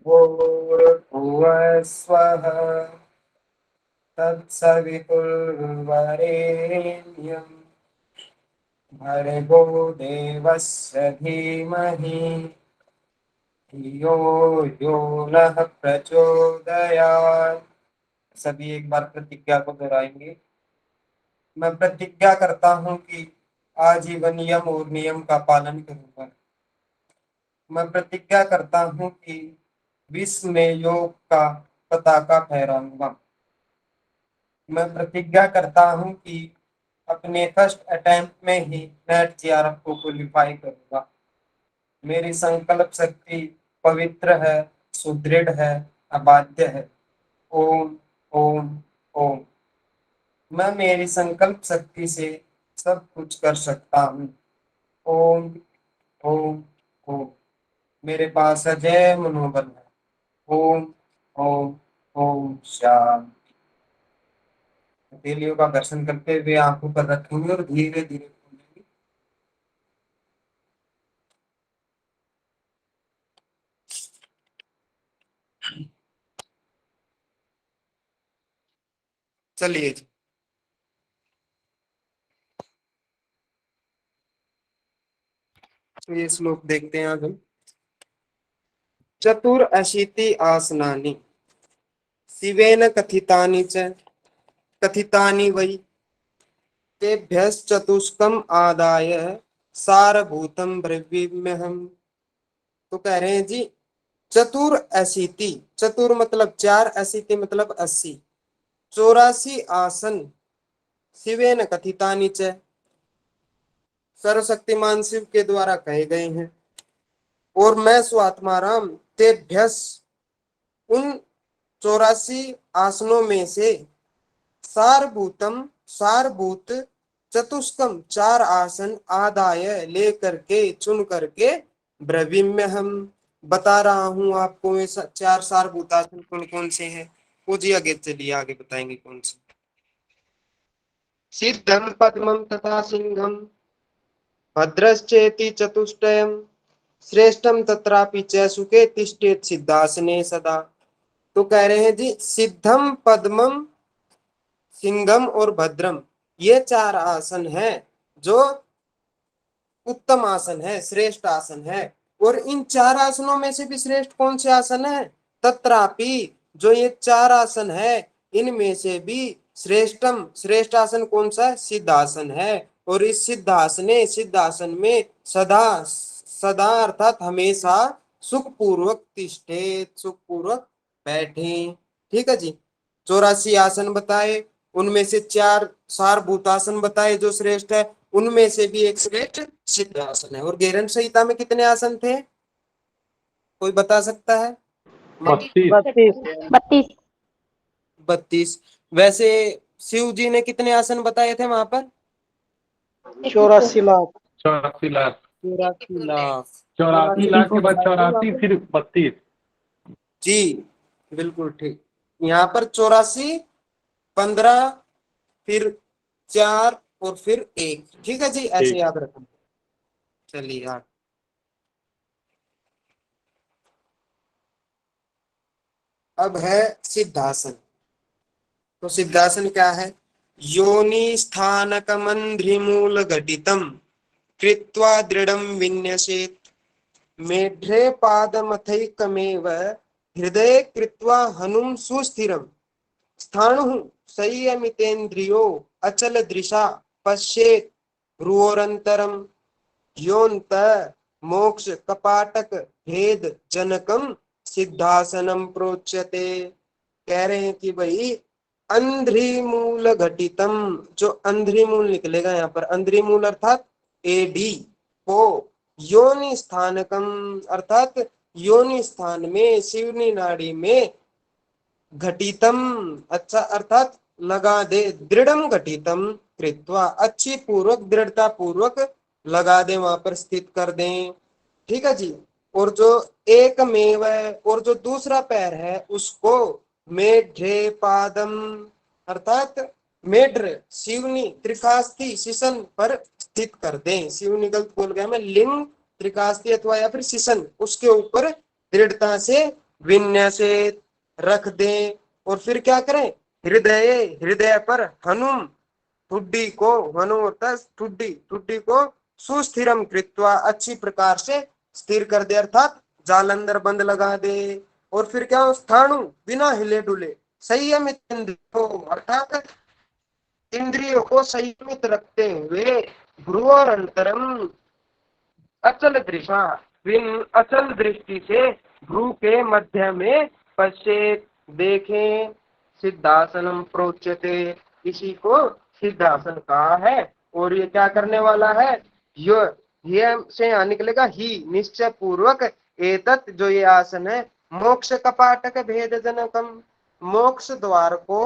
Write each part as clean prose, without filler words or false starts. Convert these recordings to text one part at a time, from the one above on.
भूर्भुवः स्वः तत्सवितुर्वरेण्यं भर्गो देवस्य धीमहि धियो यो नः प्रचोदयात्। सभी एक बार प्रतिज्ञा को दोहराएंगे। मैं प्रतिज्ञा करता हूँ कि आजीवन यम और नियम का पालन करूंगा। मैं प्रतिज्ञा करता हूँ कि विश्व में योग का पताका फहराऊंगा। मैं प्रतिज्ञा करता हूँ कि अपने फर्स्ट अटेम्प्ट में ही नेट जेआरएफ को क्वालिफाई करूंगा। मेरी संकल्प शक्ति पवित्र है, सुदृढ़ है, अबाध्य है। ओम ओम ओम। मैं मेरी संकल्प शक्ति से सब कुछ कर सकता हूँ। ओम ओम ओम। मेरे पास अजय मनोबल है। ओम ओम ओम शांति। हथेलियों का दर्शन करते हुए आंखों पर रखेंगे और धीरे धीरे खोलेंगे। चलिए जी, तो ये श्लोक देखते हैं आज हम। चतुरशीति आसनानि शिवेन कथितानि च कथितानि वै तेभ्यश्चतुष्कम् आदाय सारभूतम ब्रवीम्यहम्। तो कह रहे हैं जी, चतुर अशीति, चतुर मतलब चार, अशीति मतलब 80, 84 आसन शिवेन कथितानि च, सर्वशक्तिमान शिव के द्वारा कहे गए हैं। और मैं स्वात्माराम तेभ्यस, उन 84 आसनों में से सारभूतम, सारभूत, चतुष्कम, चार आसन, आदाय लेकर के, चुन करके, ब्रवीम्य हम बता रहा हूं आपको। ये चार सारभूत आसन कौन कौन से हैं वो जी आगे चलिए, आगे बताएंगे कौन से। सिद्धम पद्मम तथा सिंहम भद्रश्चेति चतुष्टयम श्रेष्ठम तत्रापि च सुखे तिष्ठेत सिद्धासने सदा। तो कह रहे हैं जी, सिद्धम पद्मम सिंघम और भद्रम, ये चार आसन हैं जो उत्तम आसन है, श्रेष्ठ आसन है। और इन चार आसनों में से भी श्रेष्ठ कौन से आसन है? तत्रापि, जो ये चार आसन है इनमें से भी श्रेष्ठम, श्रेष्ठ आसन कौन सा है? सिद्धासन है। और इस सिद्धासने, सिद्धासन में सदा, सदा अर्थात हमेशा सुखपूर्वक तिष्ठेत, सुखपूर्वक बैठे। ठीक है जी। 84 आसन बताए, उनमें से चार सारभूतासन बताए जो श्रेष्ठ है, उनमें से भी एक श्रेष्ठ सिद्धासन है। और गैरन संहिता में कितने आसन थे, कोई बता सकता है? 32 32 32। वैसे शिव जी ने कितने आसन बताए थे वहां पर? 84 लाख 84 लाख 84 लाख। 84 लाख के बाद 84 फिर 32। जी बिल्कुल ठीक। यहाँ पर 84, 15, फिर 4 और फिर 1। ठीक है जी, ऐसे याद रखना। चलिए यार, अब है सिद्धासन। तो सिद्धासन क्या है? योनि स्थानक मंद्रिमूल घटितम कृत्वा दृढ़म विन्यसेत मेढ्रे पादमथैकमेव हृदये कृत्वा हनुम सुस्थिरम स्थाणुः संयमितेन्द्रियो अचल दृशा पश्येत भ्रुवोरन्तरम योऽन्त मोक्ष कपाटक भेद जनकम सिद्धासनम प्रोच्यते। कह रहे हैं कि भाई अंध्रिमूल घटितम, जो अंध्रिमूल निकलेगा यहाँ पर, अंध्रिमूल अर्थात एडी को, योनि स्थानकम अर्थात योनि स्थान में, शिवनी नाड़ी में, घटितम अच्छा अर्थात लगा दे, दृढ़म घटितम कृत्वा, अच्छी पूर्वक, दृढ़ता पूर्वक लगा दे, वहां पर स्थित कर दें। ठीक है जी। और जो एक मेव है, और जो दूसरा पैर है उसको मेढ्रे पादम अर्थात मेढ्र शिवनी त्रिकास्थी शिशन पर स्थित कर दें। शिवनी गलत बोल गया मैं, लिंग त्रिकास्थी अथवा या फिर शिशन, उसके ऊपर दृढ़ता से विन्यसेत रख दें, और फिर क्या करें, हृदय हृदय पर हनुम ठुड्डी को, हनु होता है ठुड्डी, ठुड्डी को सुस्थिरम कृत्वा अच्छी प्रकार से स्थिर कर दे, अर्थात जालंधर बंद लगा दे। और फिर क्या, स्थाणु बिना हिले डुले संयमित इंद्रियों, अर्थात इंद्रियों को संयमित रखते हुए भ्रुवर अंतरम अचल दृशा, अचल दृष्टि से भ्रू के मध्य में पश्चेत देखें, सिद्धासनम प्रोच्यते, इसी को सिद्धासन कहा है। और ये क्या करने वाला है, ये से यहाँ निकलेगा ही निश्चय पूर्वक, एतत् जो ये आसन है, मोक्ष कपाटक भेद जनकम, मोक्ष द्वार को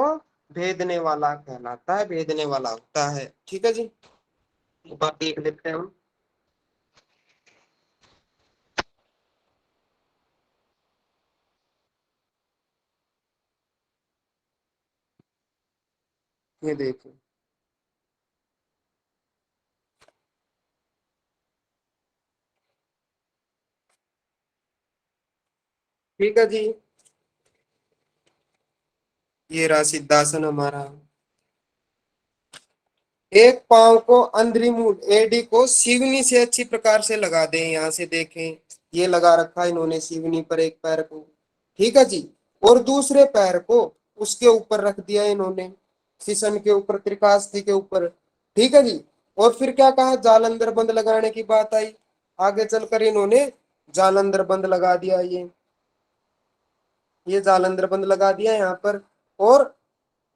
भेदने वाला कहलाता है, भेदने वाला होता है। ठीक है जी, बात देख लेते हैं हम। ये देखिए, ठीक है जी, ये रहा सिद्धासन हमारा। एक पांव को अंदरी मूल एडी को सीवनी से अच्छी प्रकार से लगा दें, यहां से देखें, ये लगा रखा है इन्होंने सीवनी पर एक पैर को, ठीक है जी। और दूसरे पैर को उसके ऊपर रख दिया इन्होंने, सिसन के ऊपर, त्रिकास्थि के ऊपर, ठीक है जी। और फिर क्या कहा, जालंधर बंद लगाने की बात आई, आगे चलकर इन्होंने जालंधर बंद लगा दिया, ये जालंधर बंद लगा दिया यहाँ पर। और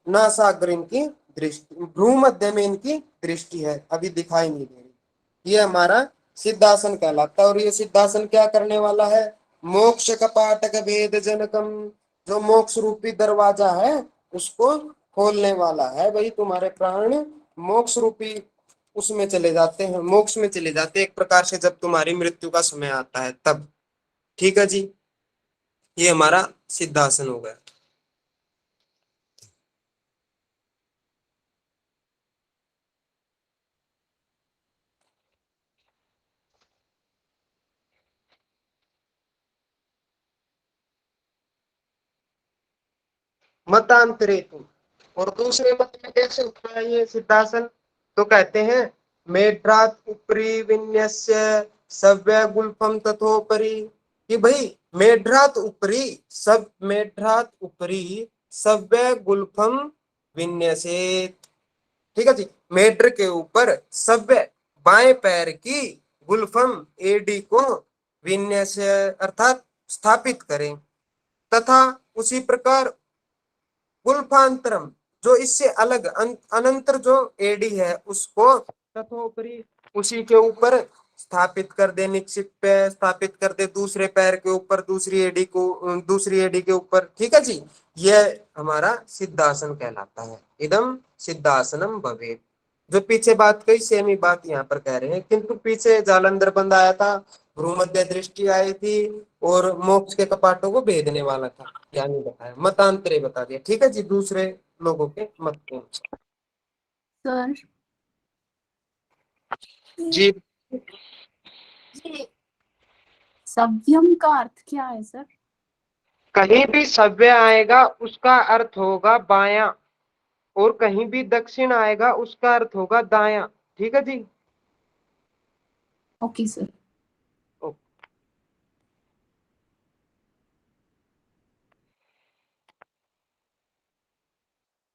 नासाग्र इनकी दृष्टि, भ्रू मध्य में इनकी दृष्टि है, अभी दिखाई नहीं दे रही, ये हमारा सिद्धासन कहलाता है। और ये सिद्धासन क्या करने वाला है, मोक्ष कपाटक भेद जनकम, जो मोक्ष रूपी दरवाजा है उसको खोलने वाला है। भाई तुम्हारे प्राण मोक्ष रूपी उसमें चले जाते हैं, मोक्ष में चले जाते हैं एक प्रकार से, जब तुम्हारी मृत्यु का समय आता है तब। ठीक है जी, ये हमारा सिद्धासन हो गया। मतांतरेतु, और दूसरे मत में कैसे होता है ये सिद्धासन, तो कहते हैं मेढ्रात उपरी विन्यस्य सव्य गुल्फम तथोपरि, कि भाई मेढ्रात उपरी, सब मेढ्रात उपरी सव्य गुल्फम विन्यसेत, ठीक है जी। मेढ्र के ऊपर सव्य बाएं पैर की गुल्फम एडी को विन्यस अर्थात स्थापित करें, तथा उसी प्रकार गुल्फांतरम, जो इससे अलग अनंतर जो एडी है उसको तथोपरि उसी के ऊपर स्थापित कर दे, निक्षिप पे स्थापित कर दे, दूसरे पैर के ऊपर दूसरी एडी को, दूसरी एडी के ऊपर, ठीक है जी। यह हमारा सिद्धासन कहलाता है, इदम सिद्धासनम भवेत्। जो पीछे बात कही सेम ही बात यहाँ पर कह रहे हैं, किंतु पीछे जालंधर बंद आया था, भ्रूमध्य दृष्टि आई थी, और मोक्ष के कपाटों को भेदने वाला था, क्या नहीं बताया, मतांतरे बता दिया। ठीक है जी, दूसरे लोगों के मत के अनुसार। सर जी, ये सव्यम का अर्थ क्या है सर? कहीं भी सव्य आएगा उसका अर्थ होगा बायां, और कहीं भी दक्षिण आएगा उसका अर्थ होगा दायां। ठीक है जी, ओके सर।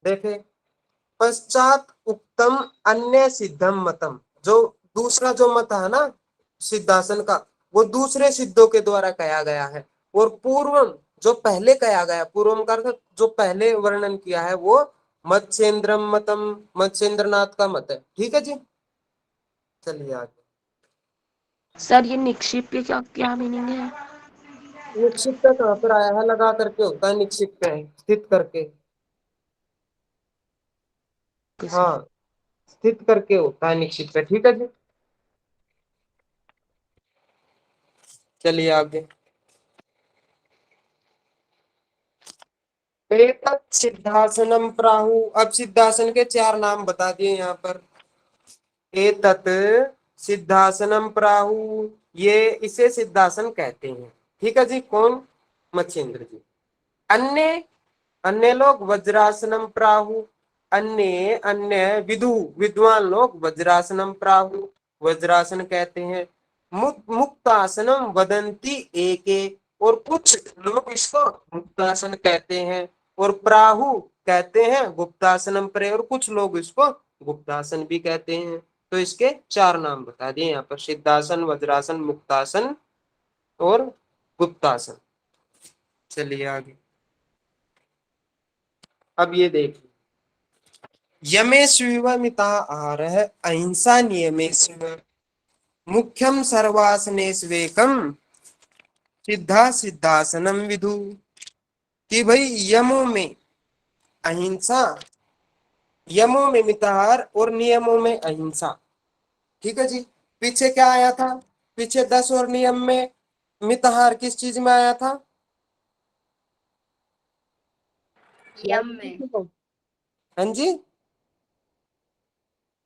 देखे, पश्चात उक्तम अन्य सिद्धम मतम, जो दूसरा जो मत है ना सिद्धासन का, वो दूसरे सिद्धों के द्वारा कहा गया है। और पूर्वम जो पहले कहा गया, पूर्वम का अर्थ जो पहले वर्णन किया है, वो मत्स्येंद्रम मतम, मत्स्येंद्रनाथ का मत है। ठीक है जी, चलिए आगे। सर ये निक्षिप्त क्या क्या मीनिंग है? निक्षिप्त कहाँ पर आया है, लगा करके होता है, निक्षिप्त है स्थित करके, हाँ स्थित करके होता है निक्षिप्त। ठीक है जी, चलिए आगे। एतत् सिद्धासनम प्राहु, अब सिद्धासन के चार नाम बता दिए यहाँ पर। एतत् सिद्धासनम प्राहु, ये इसे सिद्धासन कहते हैं। ठीक है जी, कौन, मच्छेंद्र जी। अन्य अन्य लोग वज्रासनम प्राहु, अन्य अन्य विदु विद्वान लोग वज्रासनम प्राहु, वज्रासन कहते हैं। मुक्तासनम वदंती एके, और कुछ लोग इसको मुक्तासन कहते हैं, और प्राहु कहते हैं गुप्तासनम परे, और कुछ लोग इसको गुप्तासन भी कहते हैं। तो इसके 4 नाम बता दिए यहाँ पर, सिद्धासन, वज्रासन, मुक्तासन और गुप्तासन। चलिए आगे। अब ये देखिए, यमेष्विव मिता आहारः अहिंसा नियमेष्व मुख्यम सर्वासनेष्वेकम सिद्धा सिद्धासनम विदु। कि भाई यमों में अहिंसा, यमों में मिताहार और नियमों में अहिंसा। ठीक है जी। पीछे क्या आया था? पीछे 10 और नियम में मिताहार किस चीज में आया था? यम में, हाँ जी,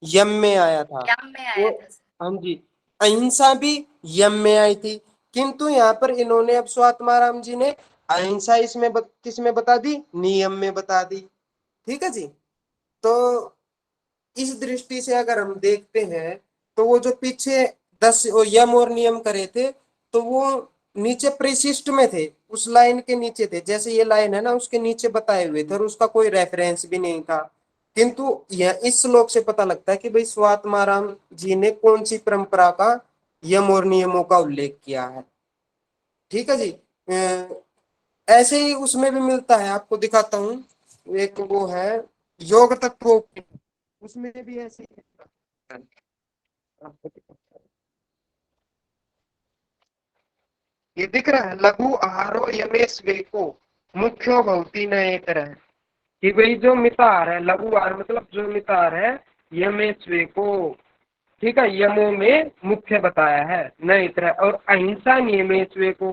यम में आया था। यम में आया था सर। हाँ जी, अहिंसा भी यम में आई थी, किंतु यहाँ पर इन्होंने अब स्वात्माराम जी ने अहिंसा इसमें किस में बता दी? नियम में बता दी। ठीक है जी। तो इस दृष्टि से अगर हम देखते हैं तो वो जो पीछे 10 यम और नियम करे थे, तो वो नीचे परिशिष्ट में थे, उस लाइन के नीचे थे। जैसे ये लाइन है ना, उसके नीचे बताए हुए थे और उसका कोई रेफरेंस भी नहीं था। किंतु यह इस श्लोक से पता लगता है कि भाई स्वात्माराम जी ने कौन सी परंपरा का यम और नियमों का उल्लेख किया है। ठीक है जी। ऐसे ही उसमें भी मिलता है, आपको दिखाता हूँ। एक वो है योग तत्वों, उसमें भी ऐसे ही है। आपको दिखाता हूँ। ये दिख रहा है, लघु आहारो यमेश वेको मुख्यो भवती न एक तरह। कि भाई जो मितार है, लघु आहार मतलब जो मितार है, यमेश वेको, ठीक है, यमों में मुख्य बताया है न इतर। और अहिंसा नियमेश वेको,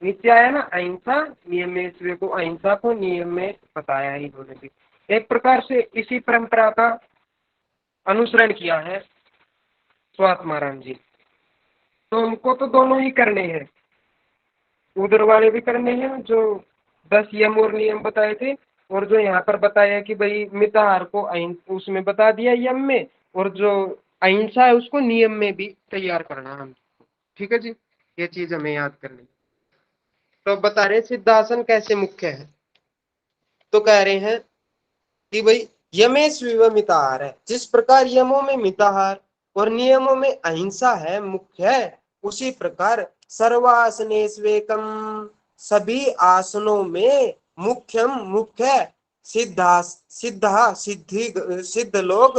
नीचे आया ना, अहिंसा नियमेश वेको, अहिंसा को नियम में बताया है इन्होंने भी। एक प्रकार से इसी परंपरा का अनुसरण किया है स्वात्माराम जी। तो हमको तो दोनों ही करने हैं, उधर वाले भी करने हैं जो 10 यम और नियम बताए थे, और जो यहाँ पर बताया कि भाई मिताहार को उसमें बता दिया यम में, और जो अहिंसा है उसको नियम में भी तैयार करना हम। ठीक है जी, ये चीज हमें याद करनी। तो बता रहे सिद्धासन कैसे मुख्य है, तो कह रहे हैं कि भाई यमेश विव मिताहार है, जिस प्रकार यमों में मिताहार और नियमों में अहिंसा है मुख्य है, उसी प्रकार सर्वासनेष्वेकम, सभी आसनों में मुख्यम मुख्य सिद्धा सिद्धा सिद्धि सिद्ध लोग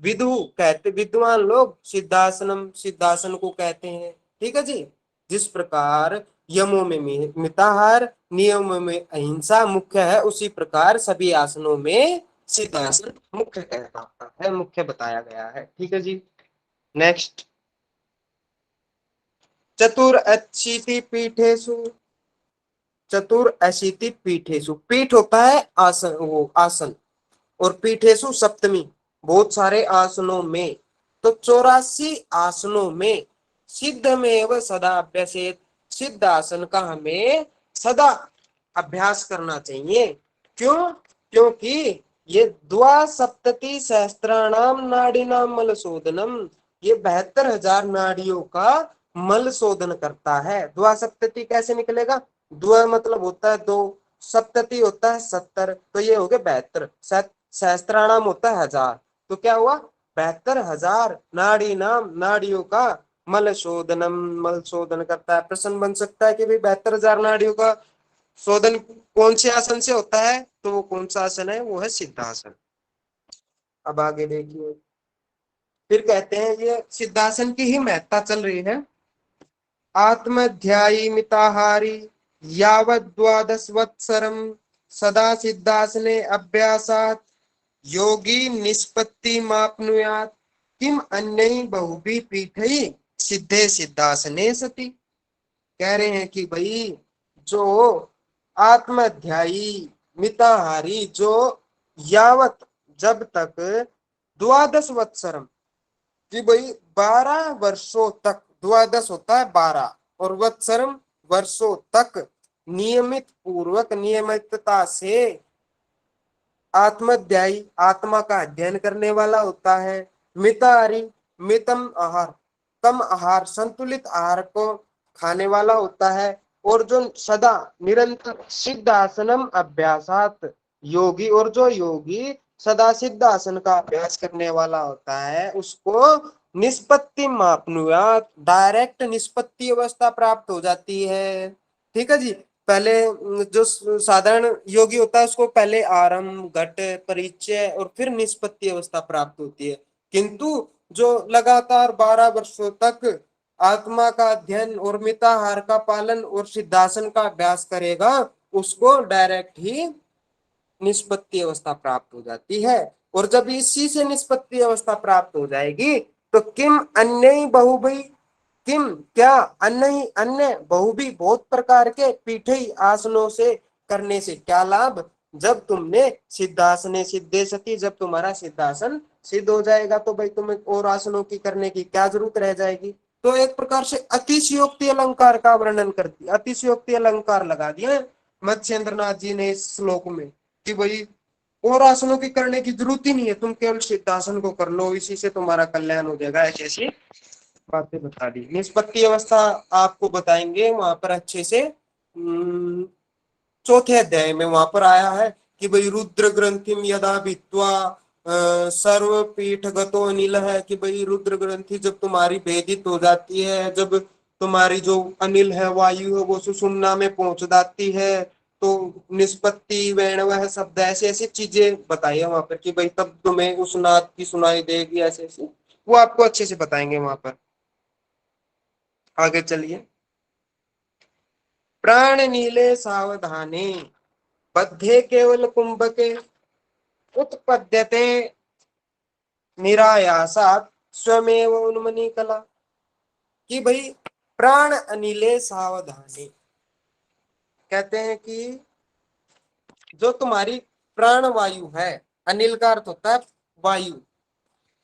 विदु कहते, विद्वान लोग सिद्धासनम सिद्धासन को कहते हैं। ठीक है जी। जिस प्रकार यमों में मिताहार, नियमों में अहिंसा मुख्य है, उसी प्रकार सभी आसनों में सिद्धासन मुख्य कहलाता है, मुख्य बताया गया है। ठीक है जी। नेक्स्ट, चतुरअशीति पीठेषु, चतुरअशीति पीठेषु, पीठ होता है आसन, वो आसन, और पीठेषु सप्तमी, बहुत सारे आसनों में। तो 84 आसनों में सिद्धमेव सदा अभ्यसेत, सिद्ध आसन का हमें सदा अभ्यास करना चाहिए। क्यों? क्योंकि ये द्वासप्तति सहस्त्राणाम नाड़ीनाम मल शोधनम, ये 72,000 नाड़ियों का मल शोधन करता है। द्वासप्तति कैसे निकलेगा? द्वा मतलब होता है 2, सप्तति होता है 70, तो ये हो गया 72, सहस्त्राणाम होता है 1000, तो क्या हुआ? 72,000 नाड़ी नाम, नाड़ियों का मल शोधनम, मल शोधन करता है। प्रश्न बन सकता है कि भाई 72,000 नाड़ियों का शोधन कौन से आसन से होता है? तो वो कौन सा आसन है? वो है सिद्धासन। अब आगे देखिए, फिर कहते हैं ये सिद्धासन की ही महत्ता चल रही है। आत्मध्यायी मिताहारी यावत् द्वादश वत्सरम सदा सिद्धासने अभ्यासात योगी निष्पत्ति मापनुयात किम अन्य बहुभी पीठई सिद्धे सिद्धासने सति। कह रहे हैं कि भाई जो आत्माध्यायी मिताहारी, जो यावत जब तक द्वादश वत्सरम, कि भाई 12 वर्षों तक, द्वादश होता है 12 और वत्सरम वर्षों तक, नियमित पूर्वक नियमितता से आत्माध्यायी आत्मा का अध्ययन करने वाला होता है। मिताहारी मितम आहार कम आहार संतुलित आहार को खाने वाला होता है। और जो सदा निरंतर सिद्धासनम अभ्यासात योगी और जो योगी सदा सिद्धासन का अभ्यास करने वाला होता है उसको निष्पत्ति मापनुयात डायरेक्ट निष्पत्ति अवस्था प्राप्त हो जाती है। ठीक है जी। पहले जो साधारण योगी होता है उसको पहले आरंभ घट परिचय और फिर निष्पत्ति अवस्था प्राप्त होती है। किंतु जो लगातार 12 वर्षों तक आत्मा का अध्ययन और मिताहार का पालन और सिद्धासन का अभ्यास करेगा उसको डायरेक्ट ही निष्पत्ति अवस्था प्राप्त हो जाती है। और जब इसी से निष्पत्ति अवस्था प्राप्त हो जाएगी तो किम अन्य बहुभी किम क्या अन्य अन्य बहुभी बहुत प्रकार के पीठे आसनों से करने से क्या लाभ। जब तुमने सिद्धासने सिद्धे सती जब तुम्हारा सिद्धासन सिद्ध हो जाएगा तो भाई तुम्हें और आसनों की करने की क्या जरूरत रह जाएगी। तो एक प्रकार से अतिशयोक्ति अलंकार का वर्णन करती अतिशयोक्ति अलंकार लगा दिया मत्स्येंद्र नाथ जी ने इस श्लोक में कि भाई और आसनों की करने की जरूरत ही नहीं है, तुम केवल सिद्धासन को कर लो, इसी से तुम्हारा कल्याण हो जाएगा। ऐसी बातें बता दी। निष्पत्ति अवस्था आपको बताएंगे वहां पर अच्छे से। चौथे अध्याय में वहां पर आया है कि भाई रुद्र ग्रंथिम यदा भित्वा सर्व पीठ गतो अनिल है कि भाई रुद्र ग्रंथि जब तुम्हारी भेदित हो जाती है, जब तुम्हारी जो अनिल है वायु है वो सुषुम्ना में पहुंच जाती है तो निष्पत्ति वैण वह शब्द ऐसे ऐसी चीजें बताई है वहां पर कि भाई तब तुम्हें उस नाद की सुनाई देगी। ऐसे ऐसे वो आपको अच्छे से बताएंगे वहां पर। आगे चलिए। प्राण नीले सावधाने बद्धे केवल कुंभके उत्पद्यते निरायासात स्वमेव उन्मनी कला कि भाई प्राण अनिले सावधाने कहते हैं कि जो तुम्हारी प्राण वायु है, अनिल का अर्थ होता है वायु,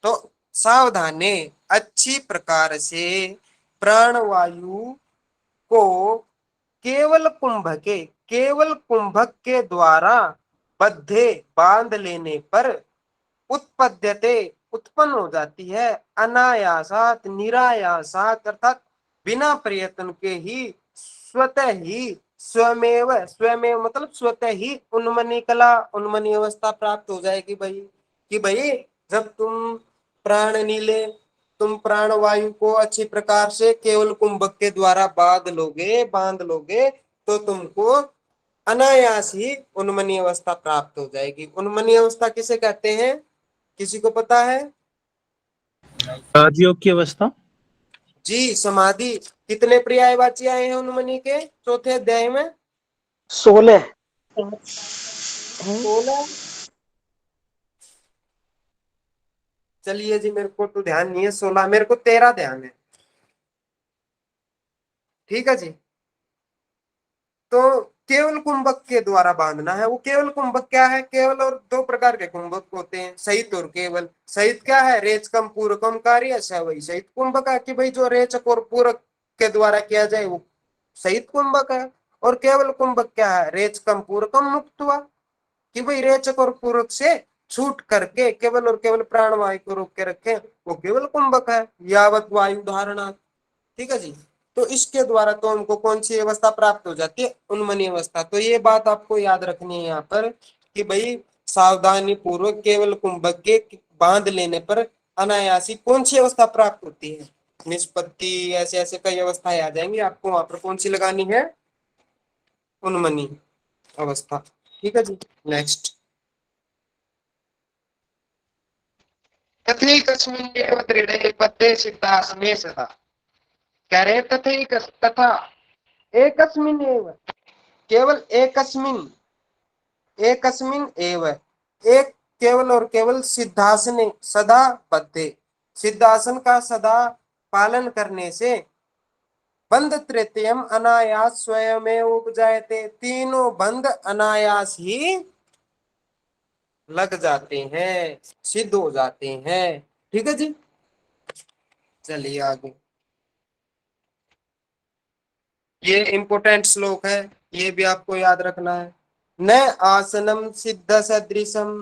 तो सावधाने अच्छी प्रकार से प्राण वायु को केवल कुंभक के द्वारा बद्धे बांध लेने पर उत्पद्यते उत्पन्न हो जाती है अनायासात निरायासात अर्थात बिना प्रयत्न के ही स्वमेव मतलब स्वतः ही उन्मनी कला उन्मनी अवस्था प्राप्त हो जाएगी भाई। कि भाई जब तुम प्राण वायु को अच्छी प्रकार से केवल कुंभक के द्वारा बांध लोगे तो तुमको अनायास ही उन्मनी अवस्था प्राप्त हो जाएगी। उन्मनी अवस्था किसे कहते हैं, किसी को पता है? राजयोग की अवस्था। जी समाधि। कितने पर्यायवाची आए हैं उन्मनी के चौथे अध्याय में? 16। 16। चलिए जी, मेरे को तो ध्यान नहीं है 16, मेरे को 13 ध्यान है। ठीक है जी। तो केवल कुंभक के द्वारा बांधना है। वो केवल कुंभक क्या है? केवल और दो प्रकार के कुंभक होते हैं, सहित और केवल। सहित क्या है? रेचकम पूरकम कार्य वही सहित कुंभक है कि भाई जो रेचक और पूरक के द्वारा किया जाए वो सहित कुंभक है। और केवल कुंभक क्या है? रेचकम पूरकम मुक्त हुआ कि भाई रेचक और पूरक से छूट करके केवल और केवल प्राण वायु को रोक के रखे वो केवल कुंभक है। यावत वायु धारणा। ठीक है जी। तो इसके द्वारा तो हमको कौन सी अवस्था प्राप्त हो जाती है? उन्मनी अवस्था। तो ये बात आपको याद रखनी है यहाँ पर कि भाई सावधानी पूर्वक केवल कुंभक के बांध लेने पर अनायासी कौन सी अवस्था प्राप्त होती है? निष्पत्ति। ऐसे ऐसे कई अवस्थाएं आ जाएंगी, आपको वहां पर कौन सी लगानी है? उन्मनी अवस्था। ठीक है जी। नेक्स्ट। सिद्धासने सदा कह रहे तथा एकस्मिन् एव केवल एकस्मिन् एव एक केवल और केवल सिद्धासने सदा बद्धे सिद्धासन का सदा पालन करने से बंध तृतीयम अनायास स्वयमेव उपजायते तीनों बंध अनायास ही लग जाते हैं, सिद्ध हो जाते हैं। ठीक है जी। चलिए आगे। ये इंपोर्टेंट श्लोक है, ये भी आपको याद रखना है। न आसनम सिद्ध सदृशम,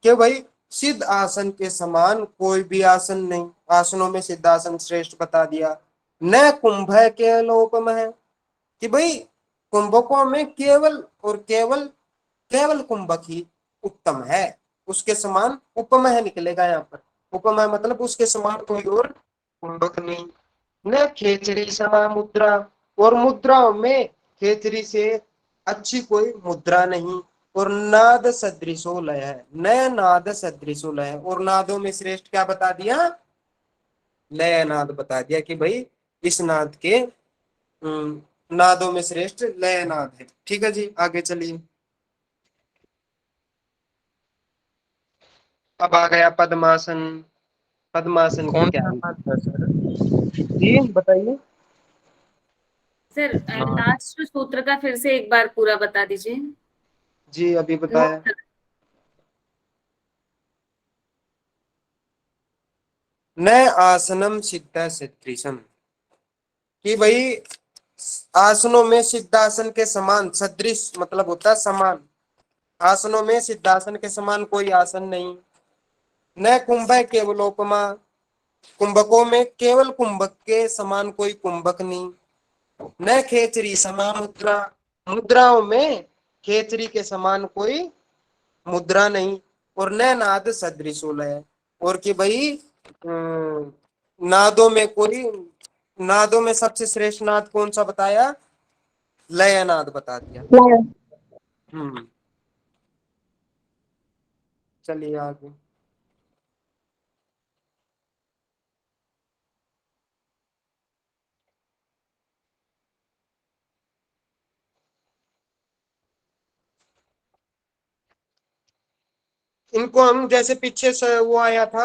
कि भाई सिद्ध आसन के समान कोई भी आसन नहीं, आसनों में सिद्ध आसन श्रेष्ठ बता दिया। न कुंभ केवलोपम है, कि भाई कुंभकों में केवल और केवल केवल कुंभक ही उत्तम है, उसके समान उपमय निकलेगा यहाँ पर। उपमय मतलब उसके समान कोई और कुंभक नहीं। न खेचरी समा मुद्रा, और मुद्राओं में खेचरी से अच्छी कोई मुद्रा नहीं। और नाद सदृशो लय है, न नाद सदृशो लय, और नादों में श्रेष्ठ क्या बता दिया? लय नाद बता दिया कि भाई इस नाद के नादों में श्रेष्ठ लय नाद है। ठीक है जी, आगे चलिए। अब आ गया पद्मासन। पद्मासन की कौन क्या सा है? नाद है सर? जी बताइए। सर नाद। लास्ट सूत्र का फिर से एक बार पूरा बता दीजिए। जी अभी बताया। नोट। न आसनम सिद्ध सदृशम, कि भाई आसनों में सिद्धासन के समान, सदृश मतलब होता है समान, आसनों में सिद्धासन के समान कोई आसन नहीं। न कुंभ केवलोपमा, कुंभकों में केवल कुंभक के समान कोई कुंभक नहीं। न खेचरी समा मुद्रा, मुद्राओं में खेचरी के समान कोई मुद्रा नहीं। और न नाद सदृशो लय, और कि भाई नादों में कोई, नादों में सबसे श्रेष्ठ नाद कौन सा बताया? लय नाद बता दिया। हम्म, चलिए आगे। इनको हम जैसे पीछे से वो आया था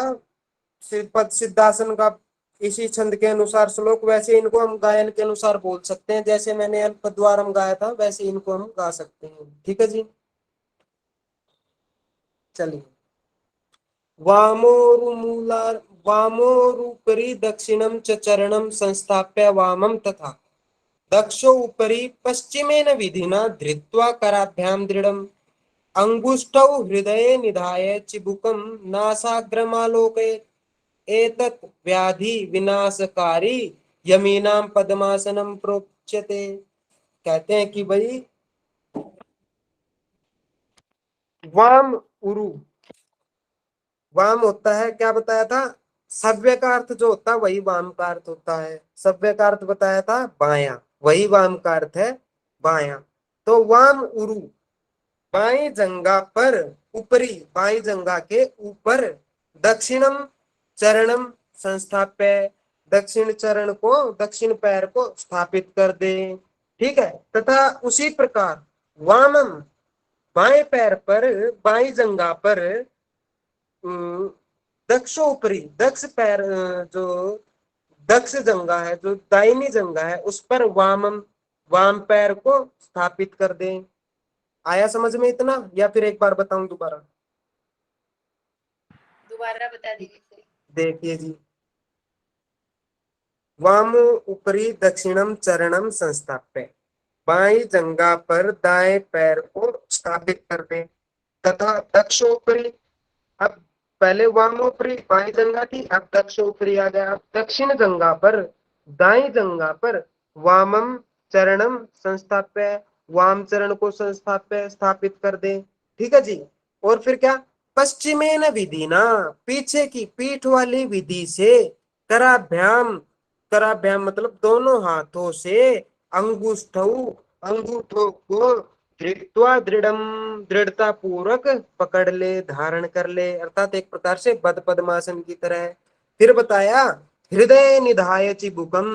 पद सिद्धासन का, इसी छंद के अनुसार श्लोक, वैसे इनको हम गायन के अनुसार बोल सकते हैं। जैसे मैंने अल्पद्वारम गाया था वैसे इनको हम गा सकते हैं। ठीक है जी, चलिए। वामोरुमूला वामोरुपरि दक्षिणं च चरणं संस्थाप्य वामं तथा दक्षो उपरि पश्चिमेन विधिना धृत्वा कराभ्यां दृढ़म् अंगुष्ठौ हृदये निधाय चिबुकं नासाग्रमालोकयेत् एतत् व्याधि विनाशकारी यमीनां पद्मासनं प्रोच्यते। कहते हैं कि भाई वाम उरु, वाम होता है, क्या बताया था? सव्य का अर्थ जो होता है वही वाम का अर्थ होता है। सव्य का अर्थ बताया था बाया, वही वाम का अर्थ है बाया। तो वाम उरु, बाई जंगा पर, ऊपरी बाई जंगा के ऊपर, दक्षिणम चरणम संस्थाप्य, दक्षिण चरण को, दक्षिण पैर को स्थापित कर दे। ठीक है, तथा उसी प्रकार वामम, बाएं पैर पर, बाई जंगा पर, दक्षोपरी, दक्ष पैर, जो दक्ष जंगा है, जो दाहिनी जंगा है, उस पर वामम, वाम पैर को स्थापित कर दे। आया समझ में इतना, या फिर एक बार बताऊं दोबारा? दोबारा बता दीजिए। देखिए जी, वाम ऊपरी दक्षिणम चरणम संस्थाप्य, बाई जंगा पर दाएं पैर को स्थापित कर दे, तथा दक्षोपरी, अब पहले वामोपरी बाई जंगा थी, अब दक्षोपरी आ गया। अब दक्षिण जंगा पर, दाई जंगा पर वामम चरणम संस्थाप्य, वाम चरण को संस्थाप्य स्थापित कर दे। ठीक है जी। और फिर क्या? पश्चिमेन विधिना, पीछे की पीठ वाली विधि से, कराभ्याम, कराभ्याम मतलब दोनों हाथों से, अंगुष्ठौ, अंगूठों को, धृत्वा दृढ़म, दृढ़ता पूर्वक पकड़ ले, धारण कर ले, अर्थात एक प्रकार से बद पद्मासन की तरह। फिर बताया हृदय निधाय चिबुकम,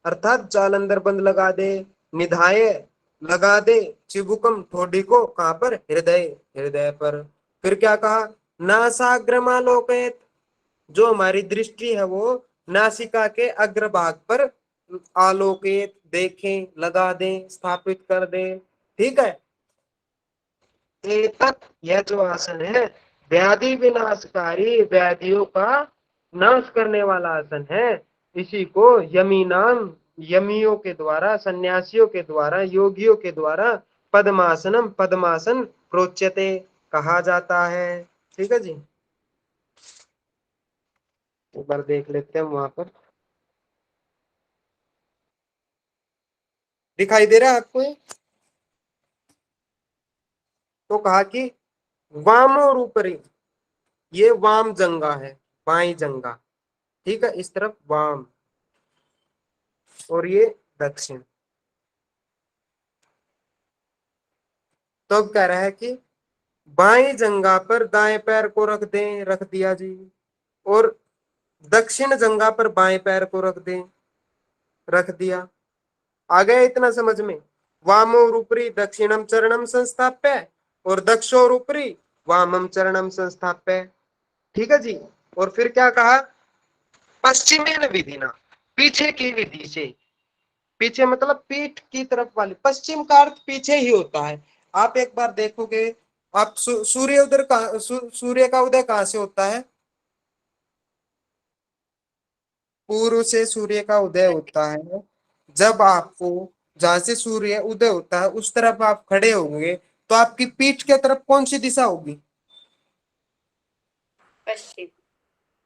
अर्थात जालंधर बंद लगा दे, निधाय लगा दे, चिबुकम ठोडी को, कहां पर? हृदय, हृदय पर। फिर क्या कहा? नासाग्रमालोकयेत, जो हमारी दृष्टि है वो नासिका के अग्रभाग पर आलोकित, देखें, लगा दें, स्थापित कर दें। ठीक है। एतत्, यह जो आसन है, व्याधि विनाशकारी, व्याधियों का नाश करने वाला आसन है। इसी को यमीनाम यमियों के द्वारा, सन्यासियों के द्वारा, योगियों के द्वारा पद्मासनम, पद्मासन प्रोच्यते, कहा जाता है। ठीक है जी, एक बार देख लेते हैं वहां पर, दिखाई दे रहा है आपको ये? तो कहा कि वाम और ऊपरी, ये वाम जंगा है, बाई जंगा, ठीक है, इस तरफ वाम, और ये दक्षिण। तो अब कह रहा है कि बाएं जंगा पर दाएं पैर को रख दें, रख दिया जी, और दक्षिण जंगा पर बाएं पैर को रख दें, रख दिया। आ गया इतना समझ में? वामोर ऊपरी दक्षिणम चरणम संस्थाप्य, और दक्षोर ऊपरी वामम चरणम संस्थाप्य। ठीक है जी, और फिर क्या कहा? पश्चिमेन विधिना, पीछे की विधि से, पीछे मतलब पीठ की तरफ वाली, पश्चिम का अर्थ पीछे ही होता है। आप एक बार देखोगे, आप सूर्य उदय का सूर्य का उदय कहां से होता है? पूर्व से सूर्य का उदय होता है। जब आपको जहां से सूर्य उदय होता है उस तरफ आप खड़े होंगे, तो आपकी पीठ के तरफ कौन सी दिशा होगी? पश्चिम।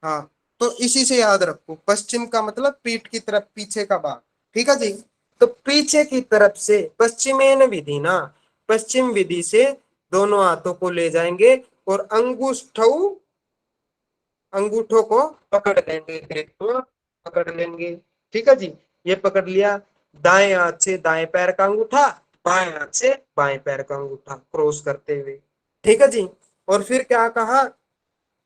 हाँ, तो इसी से याद रखो, पश्चिम का मतलब पीठ की तरफ, पीछे का भाग। ठीक है जी, तो पीछे की तरफ से पश्चिमेन विधि ना, पश्चिम विधि से दोनों हाथों को ले जाएंगे और अंगूठों को पकड़ लेंगे, देखो पकड़ लेंगे। ठीक है जी, ये पकड़ लिया, दाएं हाथ से दाएं पैर का अंगूठा, बाएं हाथ से बाएं पैर का अंगूठा क्रॉस करते हुए। ठीक है जी, और फिर क्या कहा?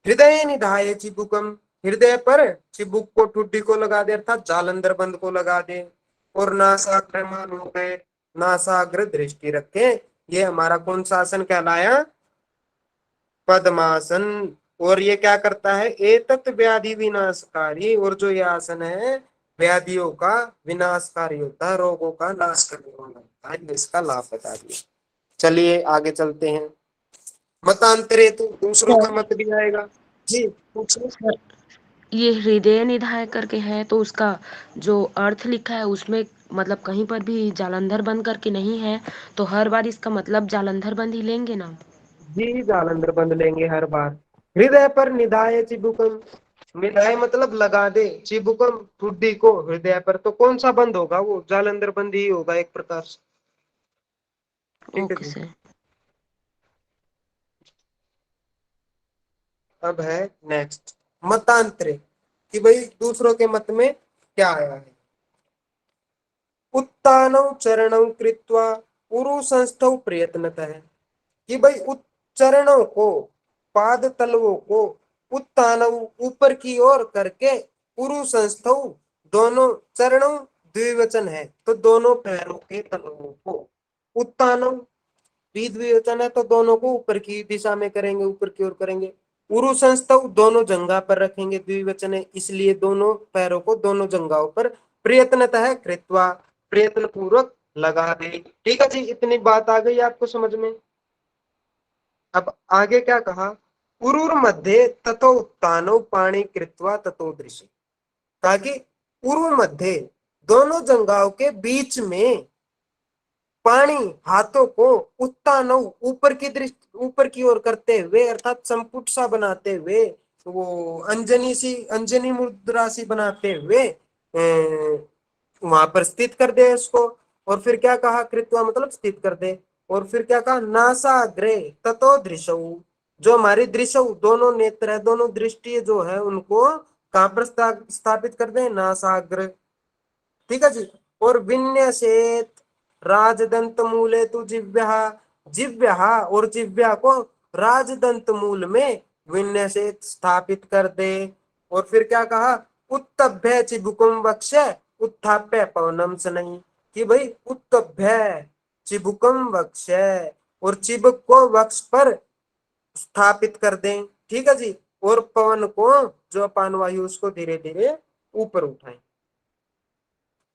हृदय निधाय चिबुकम, हृदय पर चिबुक को, ठुड्डी को लगा दे, अर्थात जालंधर बंद को लगा दे, और नासाग्र मानो है, नासाग्र दृष्टि रखे। ये हमारा कौन सा आसन कहलाया? पद्मासन। और ये क्या करता है? एतत् व्याधि विनाशकारी, और जो ये आसन है व्याधियों का विनाशकारी होता है, रोगों का नाश करने वाला होता है। इसका लाभ बता दिया। चलिए आगे चलते हैं। मतांतरे, तो दूसरों का सर मत भी आएगा जी, पूछो। सर ये हृदय निधाय करके है, तो उसका जो अर्थ लिखा है उसमें मतलब कहीं पर भी जालंधर बंद करके नहीं है, तो हर बार इसका मतलब जालंधर बंद ही लेंगे ना? जी, जालंधर बंद लेंगे हर बार। हृदय पर निधाय चिबुकम, निधाय मतलब लगा दे, चिबुकम ठुड्डी को हृदय पर, तो कौन सा बंद होगा? वो जालंधर बंद ही होगा एक प्रकार से। ठीक है ओके जी, सर। अब है नेक्स्ट मतांतरे, कि भाई दूसरों के मत में क्या आया है। उत्तानौ चरणौ कृत्वा पुरु संस्थौ प्रयत्नतः, कि भाई चरणों को, पाद तलवों को, उत्तानव ऊपर की ओर करके, पुरु संस्थौ दोनों, चरणों द्विवचन है तो दोनों पैरों के तलवों को, उत्तानव भी द्विवचन है तो दोनों को ऊपर की दिशा में करेंगे, ऊपर की ओर करेंगे। उरु संस्थव दोनों जंघा पर रखेंगे, द्विवचन है इसलिए दोनों पैरों को दोनों जंघाओं पर प्रयत्नतः कृत्वा, प्रयत्न पूर्वक लगा दे। ठीक है जी, इतनी बात आ गई आपको समझ में? अब आगे क्या कहा? उरुर मध्य ततो उत्तानो पाणी कृत्वा ततो दृश्य, ताकि पूर्व मध्य दोनों जंघाओं के बीच में पानी, हाथों को उत्तानव ऊपर की दृष्टि, ऊपर की ओर करते हुए, अर्थात संपुट सा बनाते हुए, वो अंजनी मुद्रा सी बनाते हुए वहां पर स्थित कर दे उसको। और फिर क्या कहा? कृत्वा मतलब स्थित कर दे। और फिर क्या कहा? नासाग्रे ततो दृश्य, जो हमारी दृश्य दोनों नेत्र है, दोनों दृष्टि जो है उनको कहां पर स्थापित कर दे? नासाग्र। ठीक है जी, और विन्यसेत राजदंत मूले तु जिव्या, जिव्या और जिव्या को राजदंत मूल में विन्यसेत स्थापित कर दे। और फिर क्या कहा? उत्तभ्य चिबुकुम वक्ष उत्थाप्य पवनम नहीं, कि भाई उत्तभ्य चिबुकम वक्ष, और चिबुक को वक्ष पर स्थापित कर दें। ठीक है जी, और पवन को, जो अपान वायु, उसको धीरे धीरे ऊपर उठाएं।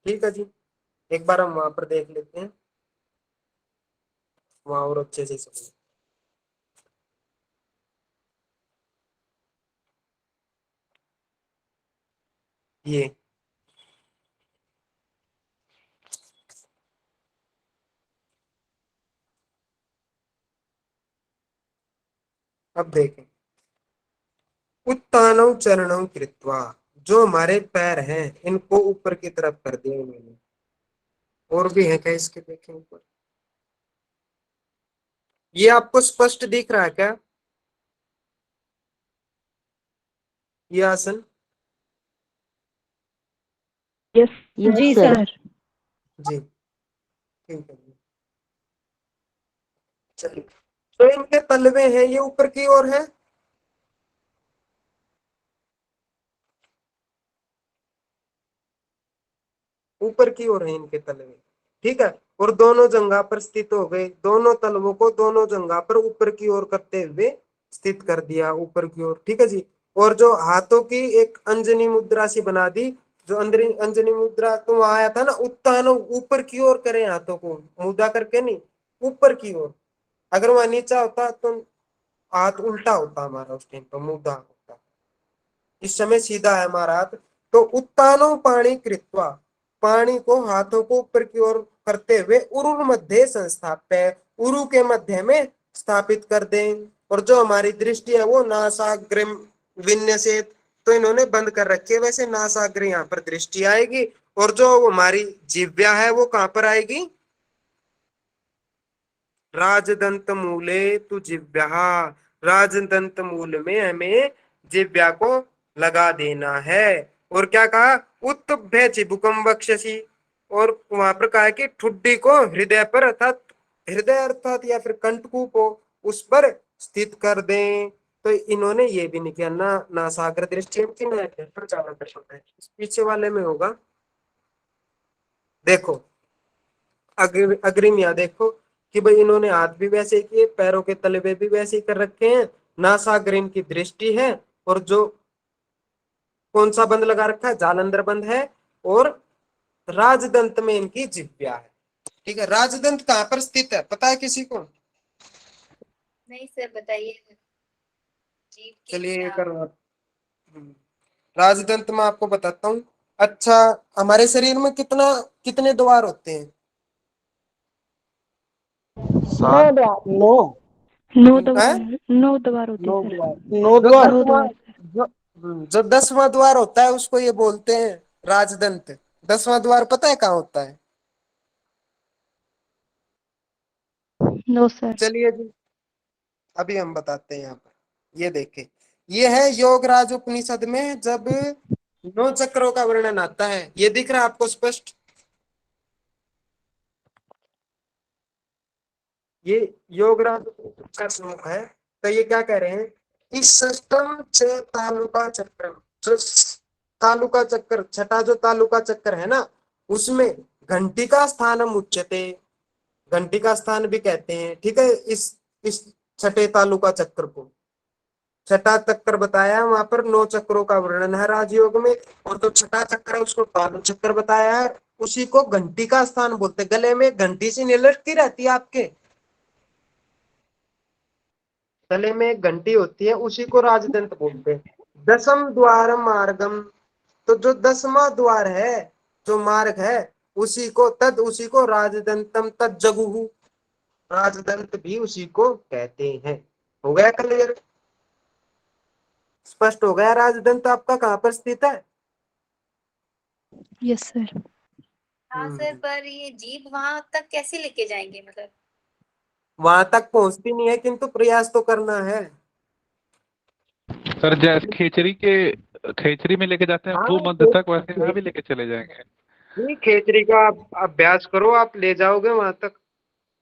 ठीक है जी, एक बार हम वहां पर देख लेते हैं, वहां और अच्छे से समझ। ये अब देखें, उत्तानव चरणों कृत्वा, जो हमारे पैर हैं इनको ऊपर की तरफ कर दिया इन्होंने। और भी है क्या इसके, देखें ऊपर, ये आपको स्पष्ट दिख रहा है क्या ये आसन? यस जी सर। सर। जी ठीक है। चलिए, तो इनके तलवे हैं ये ऊपर की ओर है, ऊपर की ओर है इनके तलवे, ठीक है। और दोनों जंघा पर स्थित हो गए, दोनों तलवों को दोनों जंघा पर ऊपर की ओर करते हुए स्थित कर दिया ऊपर की ओर, ठीक है जी। और जो हाथों की एक अंजनी मुद्रा सी बना दी, जो अंदर अंजनी मुद्रा तो वहां आया था ना, उत्तान ऊपर की ओर करें हाथों को, मुद्दा करके नहीं, ऊपर की ओर। अगर वहां नीचा होता तो हाथ उल्टा होता हमारा, उस टाइम पर मुद्दा होता, इस समय सीधा है हमारा हाथ। तो उत्तानो पाणी कृत्वा, पानी को हाथों को ऊपर की ओर करते हुए उरुर मध्य संस्थाप्य, उरु के मध्य में स्थापित कर दें। और जो हमारी दृष्टि है वो नासाग्रम विन्यसेत, तो इन्होंने बंद कर रखी है, वैसे नासाग्र यहाँ पर दृष्टि आएगी। और जो हमारी जिव्या है वो कहां पर आएगी, राजदंत मूले तु जिव्या, राजदंत मूल में हमें जिव्या को लगा देना है। और क्या कहा, उत्तभ्य चिबुकम वक्षसी, और वहां पर कहा कि ठुड्डी को हृदय पर अर्थात हृदय अर्थात या फिर कंठकूप हो उस पर स्थित कर दें। तो इन्होंने ये भी नहीं किया ना, नासाग्र दृष्टि की ना प्रचार है, पीछे वाले में होगा। देखो अग्रिम या देखो कि भाई इन्होंने हाथ भी वैसे ही किए, पैरों के तलवे भी वैसे ही कर रखे हैं, नासाग्र की दृष्टि है, और जो कौन सा बंद लगा रखा है, जालंधर बंद है, और राजदंत में इनकी जिह्वा है, ठीक है। राजदंत कहां पर स्थित है पता है किसी को? नहीं सर बताइए। जीभ की चलिए छाप। कर, राजदंत में आपको बताता हूँ। अच्छा, हमारे शरीर में कितने द्वार होते हैं? 9 द्वार। 9 9 हैं? द्वार, 9 द्वार होते 9 हैं सर। द्वार, 9 जो द्वार। 9 दसवां द्वार सर। जो 10वां द्वार होता है उसको ये बोलते हैं राजदंत। 10वां द्वार पता है कहाँ होता है? No sir. चलिए जी, अभी हम बताते हैं यहाँ पर, ये देखे, ये है योगराज उपनिषद में जब 9 चक्रों का वर्णन आता है, ये दिख रहा है आपको स्पष्ट? ये योगराज उपनिषद का श्लोक है। तो ये क्या कह रहे हैं, इस षष्टम च तालुका चक्र, जो तालुका चक्र, छठा जो तालुका चक्र है ना, उसमें घंटी का स्थानम उच्यते, घंटी का स्थान भी कहते हैं, ठीक है। इस छठे तालुका चक्र को, छठा चक्र बताया वहां पर 9 चक्रों का वर्णन है राजयोग में, और जो छठा चक्र है उसको तालु चक्र बताया है, उसी को घंटी का स्थान बोलते। गले में घंटी सी नहीं लटकी रहती है आपके, गले में एक घंटी होती है, उसी को राजदंत बोलते हैं। दसम द्वार मार्गम, तो जो 10वां द्वार है, जो मार्ग है, उसी को राजदंतम तद जगुहु, राजदंत भी उसी को कहते हैं। हो गया क्लियर, स्पष्ट हो गया राजदंत आपका कहां पर स्थित है? Yes sir. हाँ सर, पर ये जीभ वहां तक कैसे लेके जाएंगे, मतलब? वहां तक पहुंचती नहीं है, किंतु प्रयास तो करना है। सर जैसे खेचरी में लेके जाते हैं हाँ, भूमध्य तक, वैसे यहाँ भी लेके चले जाएंगे। खेचरी का आप अभ्यास करो, आप ले जाओगे वहां तक,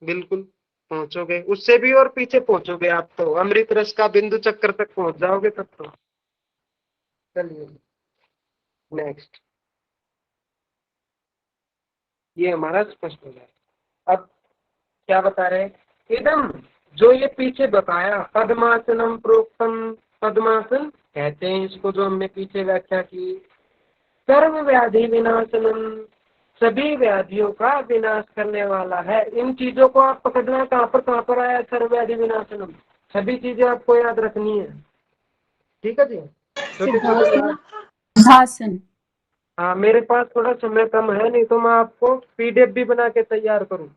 बिल्कुल पहुंचोगे, उससे भी और पीछे पहुंचोगे आप, तो अमृत रस का बिंदु चक्र तक पहुंच जाओगे तब तो। चलिए नेक्स्ट, ये हमारा स्पष्ट हो गया। अब क्या बता रहे हैं, इदम, जो ये पीछे बताया, पद्मासनम प्रोक्तम, पद्मासन कहते हैं इसको, जो हमने पीछे व्याख्या की। सर्व व्याधि विनाशनम, सभी व्याधियों का विनाश करने वाला है। इन चीजों को आप पकड़ना, कहाँ पर आया सर्व व्याधि विनाशनम, सभी चीजें आपको याद रखनी है, ठीक है जी। छोटे छोटे याद, भाषण। हाँ, मेरे पास थोड़ा समय कम है, नहीं तो मैं आपको पीडीएफ भी बना के तैयार करूँ,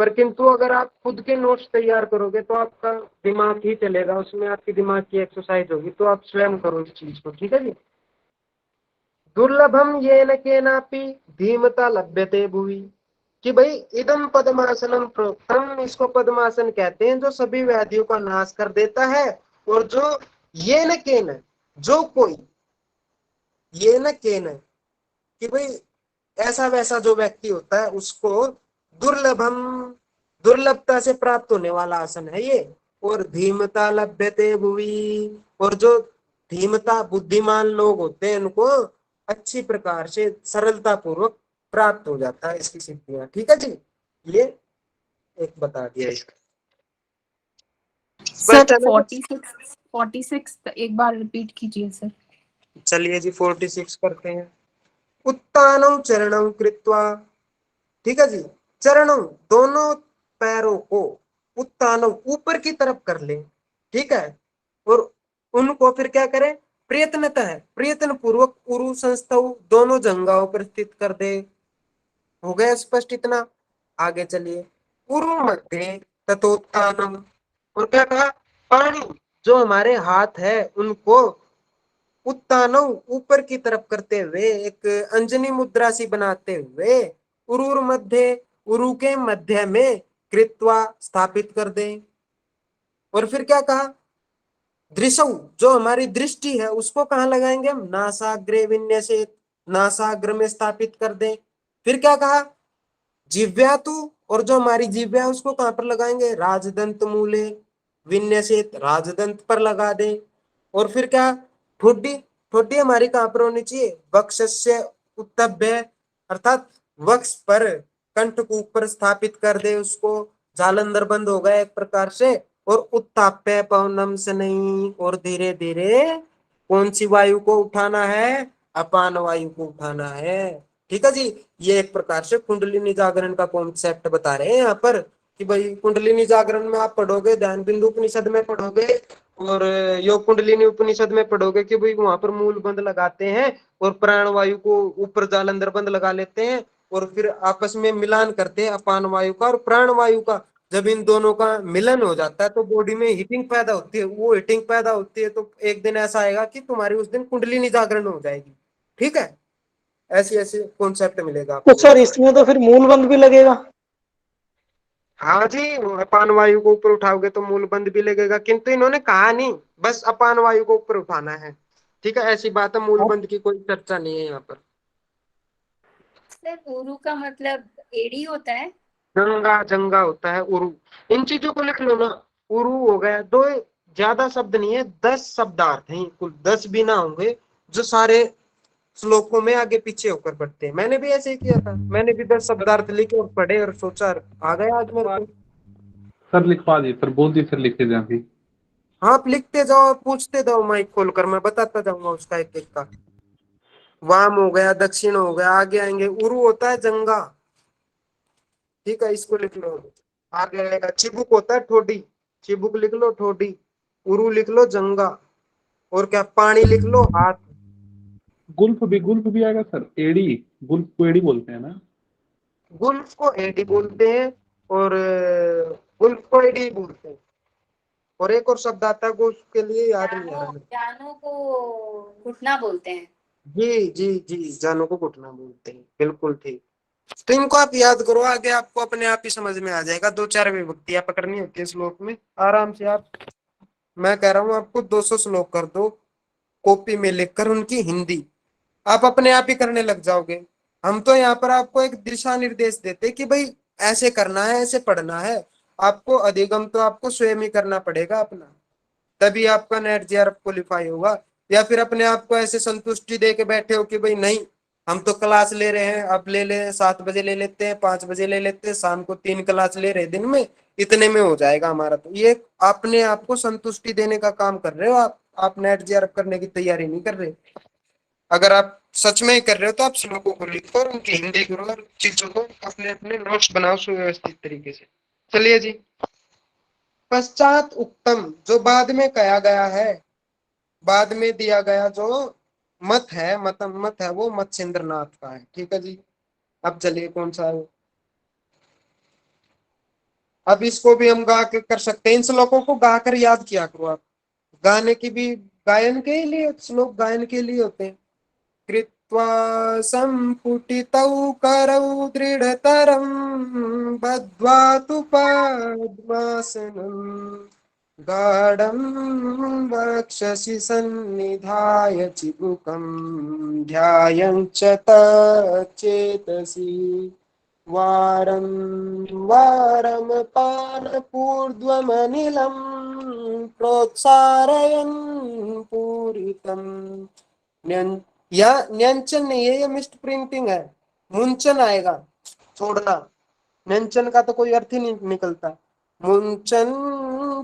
पर किंतु अगर आप खुद के नोट्स तैयार करोगे तो आपका दिमाग ही चलेगा, उसमें आपकी दिमाग की एक्सरसाइज होगी, तो आप स्वयं करो इस चीज को, ठीक है जी। दुर्लभम येन केनापि धीमता लभ्यते भुवि, कि भाई इदम पद्मासनम प्रोक्तम, इसको पद्मासन कहते हैं जो सभी व्याधियों का नाश कर देता है। और जो ये न केन, जो कोई, ये न केन, कि भाई ऐसा वैसा जो व्यक्ति होता है उसको दुर्लभम, दुर्लभता से प्राप्त होने वाला आसन है ये। और धीमता लभ्यते भुवि, और जो धीमता बुद्धिमान लोग होते हैं उनको अच्छी प्रकार से सरलता पूर्वक प्राप्त हो जाता है इसकी सिद्धियां, ठीक है जी। ये एक बता दिया इसका। सर Question है? 46 एक बार रिपीट कीजिए सर। चलिए जी 46 करते हैं। उत्तानौ चरणौ कृत्वा, ठीक है जी, चरणों दोनों पैरों को उत्तानौ ऊपर की तरफ कर ले, ठीक है, और उनको फिर क्या करें, प्रयत्नतः है प्रयत्न पूर्वक उरु संस्थौ दोनों जंघाओं पर स्थित कर दे। हो गया स्पष्ट इतना? आगे चलिए। उरु मध्य तथोत्थानम, और क्या कहा, पानी जो हमारे हाथ है उनको उत्तानौ ऊपर की तरफ करते हुए एक अंजनी मुद्रा सी बनाते हुए उरुर मध्य, उरु के मध्य में कृत्वा स्थापित कर दें। और फिर क्या कहा, दृशौ जो हमारी दृष्टि है उसको कहाँ लगाएंगे हम, नासाग्रे विन्यसेत, नासाग्र में स्थापित कर दें। फिर क्या कहा, जिव्यातु, और जो हमारी जिव्या है उसको कहाँ पर लगाएंगे, राजदंत मूले विन्यसेत, राजदंत पर लगा दें। और फिर क्या, ठोडी, ठोडी हमारी कहाँ पर होनी चाहिए, वक्षस्य उत्तभ्य, अर्थात वक्ष पर, कंठ को ऊपर स्थापित कर दे उसको, जालंधर बंद हो गया एक प्रकार से। और उत्ताप्य पवनम से नहीं, और धीरे धीरे कौन सी वायु को उठाना है, अपान वायु को उठाना है, ठीक है जी। ये एक प्रकार से कुंडलिनी जागरण का कॉन्सेप्ट बता रहे हैं यहाँ पर, कि भाई कुंडलिनी जागरण में आप पढ़ोगे, ध्यान बिंदु उपनिषद में पढ़ोगे और योग कुंडलिनी उपनिषद में पढ़ोगे कि भाई वहां पर मूल बंद लगाते हैं और प्राण वायु को ऊपर जालंधर बंद लगा लेते हैं और फिर आपस में मिलान करते हैं अपान वायु का और प्राण वायु का। जब इन दोनों का मिलन हो जाता है तो बॉडी में हीटिंग पैदा होती है, वो हीटिंग पैदा होती है तो एक दिन ऐसा आएगा कि तुम्हारी उस दिन कुंडलिनी जागरण हो जाएगी, ठीक है। ऐसे ऐसे कॉन्सेप्ट मिलेगा तो आपको। सर इसमें तो फिर मूल बंद भी लगेगा। हाँ जी, अपान वायु को ऊपर उठाओगे तो मूल बंद भी लगेगा, किंतु इन्होंने कहा नहीं, बस अपान वायु को ऊपर उठाना है, ठीक है। ऐसी बात है, मूल बंद की कोई चर्चा नहीं है यहाँ पर। सर उरु का मतलब एड़ी होता है? जंगा, जंगा होता है उरु। इन चीजों को लिख लो ना, उरु हो गया, दो ज्यादा शब्द नहीं है, 10 शब्दार्थ हैं, कुल 10 भी ना होंगे जो सारे श्लोकों में आगे पीछे होकर पढ़ते हैं। मैंने भी ऐसे ही किया था, मैंने भी 10 शब्दार्थ लिखे और पढ़े और सोचा आ गया आज मेरे को। सर लिखवा दिए सर, बोल दिए सर, लिख लेते हैं अभी। हाँ, आप लिखते जाओ और पूछते जाओ माइक खोलकर, मैं बताता जाऊंगा उसका एक एक का। वाम हो गया, दक्षिण हो गया, आगे आएंगे। उरु होता है जंगा, ठीक है, इसको लिख लो। आगे आएगा चिबुक होता है ठोडी, चिबुक लिख लो ठोडी। उरु लिख लो जंगा, और क्या, पानी लिख लो हाथ। गुल्फ भी आएगा सर, एडी, गुल्फ को एडी बोलते हैं ना। गुल्फ को एडी बोलते हैं और गुल्फ को एडी बोलते हैं। और एक और शब्द आता है, गुल्फ के लिए याद नहीं आ रहा। जानों को घुटना बोलते हैं। जी जी जी, जानों को घुटना बोलते हैं, बिल्कुल ठीक। तो इनको आप याद करो, आगे आपको अपने आप ही समझ में आ जाएगा। 2-4 विभक्तियां पकड़नी होती है श्लोक में, आराम से आप, मैं कह रहा हूँ आपको 200 श्लोक कर दो कॉपी में लिखकर उनकी हिंदी, आप अपने आप ही करने लग जाओगे। हम तो यहाँ पर आपको एक दिशा निर्देश देते कि भाई ऐसे करना है, ऐसे पढ़ना है। आपको अधिगम तो आपको स्वयं ही करना पड़ेगा अपना, तभी आपका नेट जेआरएफ क्वालिफाई होगा। या फिर अपने आप को ऐसे संतुष्टि दे के बैठे हो कि भाई नहीं, हम तो क्लास ले रहे हैं, अब ले ले 7 बजे ले लेते हैं, 5 बजे ले लेते हैं, शाम को 3 क्लास ले रहे दिन में, इतने में हो जाएगा हमारा। तो ये अपने आप को संतुष्टि देने का काम कर रहे हो आप नेट जेआरएफ करने की तैयारी नहीं कर रहे। अगर आप सच में ही कर रहे हो तो आप श्लोकों को लिखो और उनकी हिंदी करो और चीजों को अपने अपने नोट्स बनाओ सुव्यवस्थित तरीके से। चलिए जी, पश्चात उक्तम, जो बाद में कहा गया है, बाद में दिया गया जो मत है, मत है वो मत्स्येंद्र नाथ का है, ठीक है जी। अब चलिए कौन सा है, अब इसको भी हम गा के कर सकते हैं। इन श्लोकों को गा कर याद किया करो आप। गाने की भी, गायन के लिए श्लोक गायन के लिए होते हैं। कृत्वा संपुटितौ करौ दृढ़तरं बद्ध्वा तु पद्मासनं गाढं वक्षसि सन्निधाय चिबुकं ध्यायं च तच्चेतसि वारं वारमपानपूर्ध्वमनिलं प्रोत्सारयन् पूरितम्। या न्यंचन नहीं है, ये मिस्ट प्रिंटिंग है। मुंचन आएगा, छोड़ना। न्यंचन का तो कोई अर्थ ही नहीं निकलता। मुंचन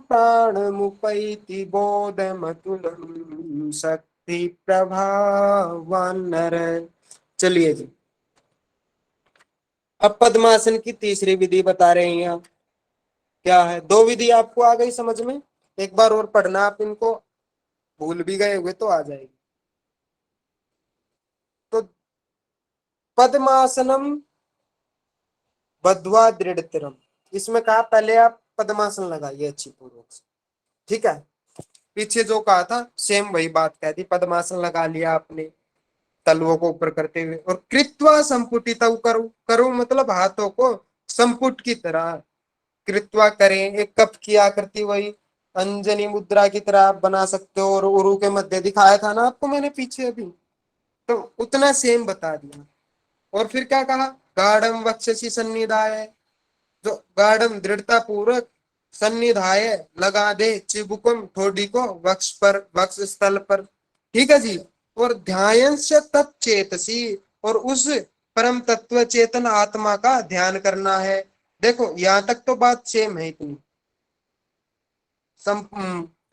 प्राण मुपैति बोधमतुलं शक्ति प्रभावान नर। चलिए जी, अब पद्मासन की तीसरी विधि बता रहे हैं आप। क्या है? दो विधि आपको आ गई समझ में। एक बार और पढ़ना, आप इनको भूल भी गए हुए तो आ जाएगी। तो पद्मासनम बद्ध्वा दृढ़तरम, इसमें कहा पहले आप पद्मासन लगाइए अच्छी पूर्वक से, ठीक है। पीछे जो कहा था सेम वही बात कह दी। पद्मासन लगा लिया आपने तलवों को ऊपर करते हुए, और कृत्वा संपुटित करो। करो मतलब हाथों को संपुट की तरह कृत्वा करें। एक कप की आकृति वही अंजनी मुद्रा की तरह आप बना सकते हो, और उरु के मध्य दिखाया था ना आपको मैंने पीछे अभी, तो उतना सेम बता दिया। और फिर क्या कहा? गाढ़म वक्षसी सन्निधाय, जो गाढ़म दृढ़ता पूर्वक, सन्निधाय लगा दे, चिबुकम ठोडी को वक्ष पर, वक्ष स्थल पर, ठीक है जी। और ध्यायंश तच्चेतसी, और उस परम तत्व चेतन आत्मा का ध्यान करना है। देखो यहां तक तो बात सेम है इतनी।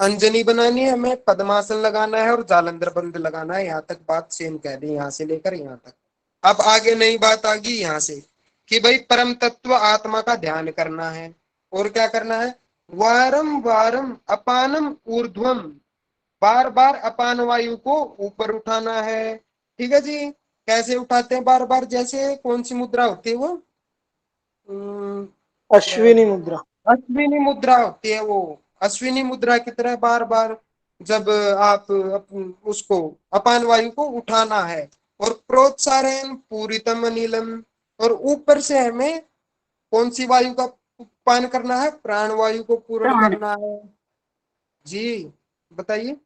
अंजनी बनानी है हमें, पद्मासन लगाना है और जालंधर बंद लगाना है। यहाँ तक बात सेम कह दी, यहाँ से लेकर यहाँ तक। अब आगे नई बात आ गई यहाँ से कि भाई परम तत्व आत्मा का ध्यान करना है। और क्या करना है? वारम वारम अपानम ऊर्ध्वम, बार बार अपान वायु को ऊपर उठाना है, ठीक है जी। कैसे उठाते हैं बार बार? जैसे कौन सी मुद्रा होती है वो? अश्विनी मुद्रा। अश्विनी मुद्रा होती है वो। अश्विनी मुद्रा की तरह बार बार जब आप उसको अपान वायु को उठाना है। और प्रोत्साहन पूरितम अनिलम, और ऊपर से हमें कौन सी वायु का पान करना है? प्राण वायु को पूर्ण प्राण। करना है जी। बताइए।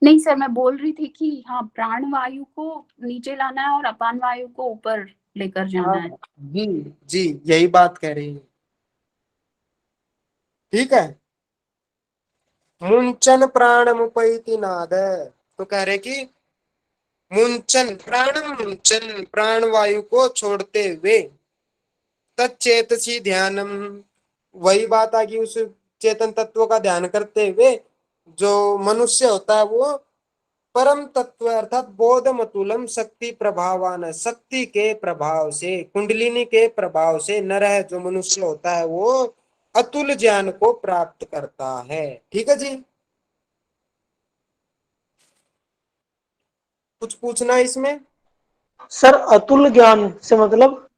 नहीं सर, मैं बोल रही थी कि हाँ, प्राण वायु को नीचे लाना है और अपान वायु को ऊपर लेकर जाना है। जी जी, यही बात कह रही है, ठीक है। मुंचन प्राण मुपैति नाद, तो कह रहे कि मुंचन प्राणम मुंचन, प्राण वायु को छोड़ते हुए, तच्चेतसी ध्यानम, वही बात आ गई, उस चेतन तत्व का ध्यान करते हुए जो मनुष्य होता है वो परम तत्व अर्थात बोध मतुलम शक्ति प्रभावान, शक्ति के प्रभाव से, कुंडलिनी के प्रभाव से नर है जो मनुष्य होता है वो अतुल ज्ञान को प्राप्त करता है, ठीक है जी। कुछ पूछना है इसमें? सर अतुल ज्ञान से मतलब?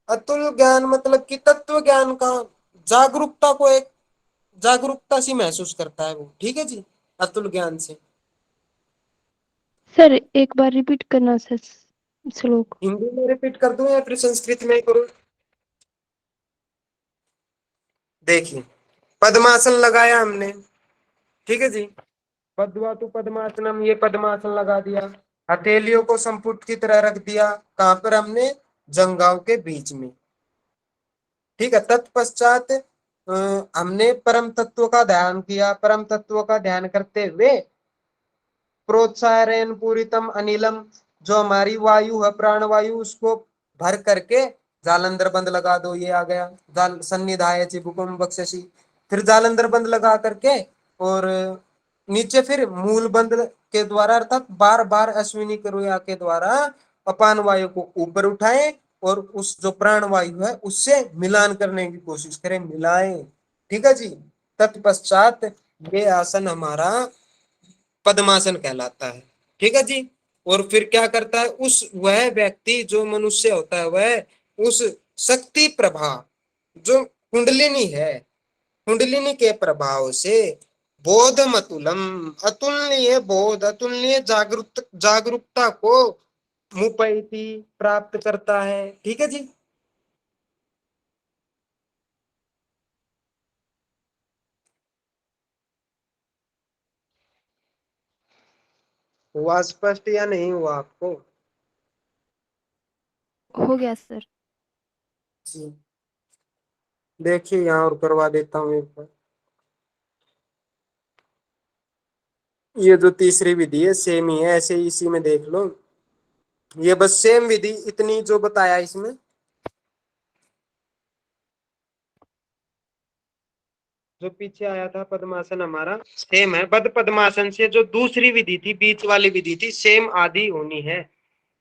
अतुल ज्ञान मतलब कि तत्व ज्ञान का, जागरूकता को, एक जागरूकता सी महसूस करता है वो, ठीक है जी, अतुल ज्ञान से। सर एक बार रिपीट करना सर श्लोक। हिंदी में रिपीट कर दूं या फिर संस्कृत में करूं? देखिए, पद्मासन लगाया हमने, ठीक है जी। पद्मातु पद्मासनम, ये पद्मासन लगा दिया। हथेलियों को संपुट की तरह रख दिया। कहां पर? हमने जंघाओं के बीच में, ठीक है। तत्पश्चात हमने परम तत्व का ध्यान किया। परम तत्व का ध्यान करते हुए प्रोत्साहन पूरितम अनिलम, जो हमारी वायु है प्राण वायु, उसको भर करके जालंधर बंद लगा दो। ये आ गया जाल सन्निधाय चिबुकम बक्षसी। फिर जालंधर बंद लगा करके और नीचे फिर मूल बंद के द्वारा अर्थात बार बार अश्विनी क्रिया के द्वारा अपान वायु को ऊपर उठाएं और उस जो प्राण वायु है उससे मिलान करने की कोशिश करें, मिलाएं, ठीक है जी। तत्पश्चात ये आसन हमारा पद्मासन कहलाता है, ठीक है जी। और फिर क्या करता है? उस वह व्यक्ति जो मनुष्य होता है वह उस शक्ति प्रभाव, जो कुंडलिनी है, कुंडलिनी के प्रभाव से बोधम अतुलम, अतुलनीय बोध, अतुलनीय जागरूकता को मुपैति प्राप्त करता है। ठीक है जी। हुआ स्पष्ट या नहीं हुआ आपको? हो गया सर। जी देखिए यहाँ और करवा देता हूँ एक बार। ये जो तीसरी विधि है सेम ही है, ऐसे ही इसी में देख लो। ये बस सेम विधि इतनी जो बताया इसमें, जो पीछे आया था पद्मासन हमारा सेम है। बद पद्मासन से जो दूसरी विधि थी, बीच वाली विधि थी, सेम आदि होनी है।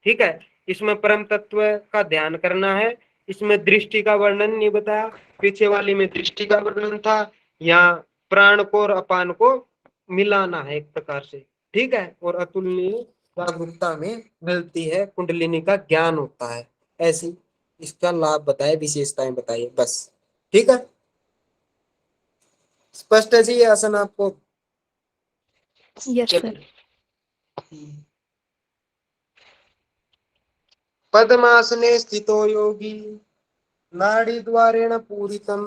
ठीक है। इसमें परम तत्व का ध्यान करना है। इसमें दृष्टि का वर्णन नहीं बताया, पीछे वाली में दृष्टि का वर्णन था। यहाँ प्राण को और अपान को मिलाना है एक प्रकार से। ठीक है। और अतुलनीय जागरूकता में मिलती है, कुंडलिनी का ज्ञान होता है। ऐसी इसका लाभ बताए, विशेषताएं बताइए बस। ठीक है। स्पष्ट है जी ये आसन आपको? Yes sir. पद्मासने स्थितो योगी नाड़ी द्वारेण पूरितम,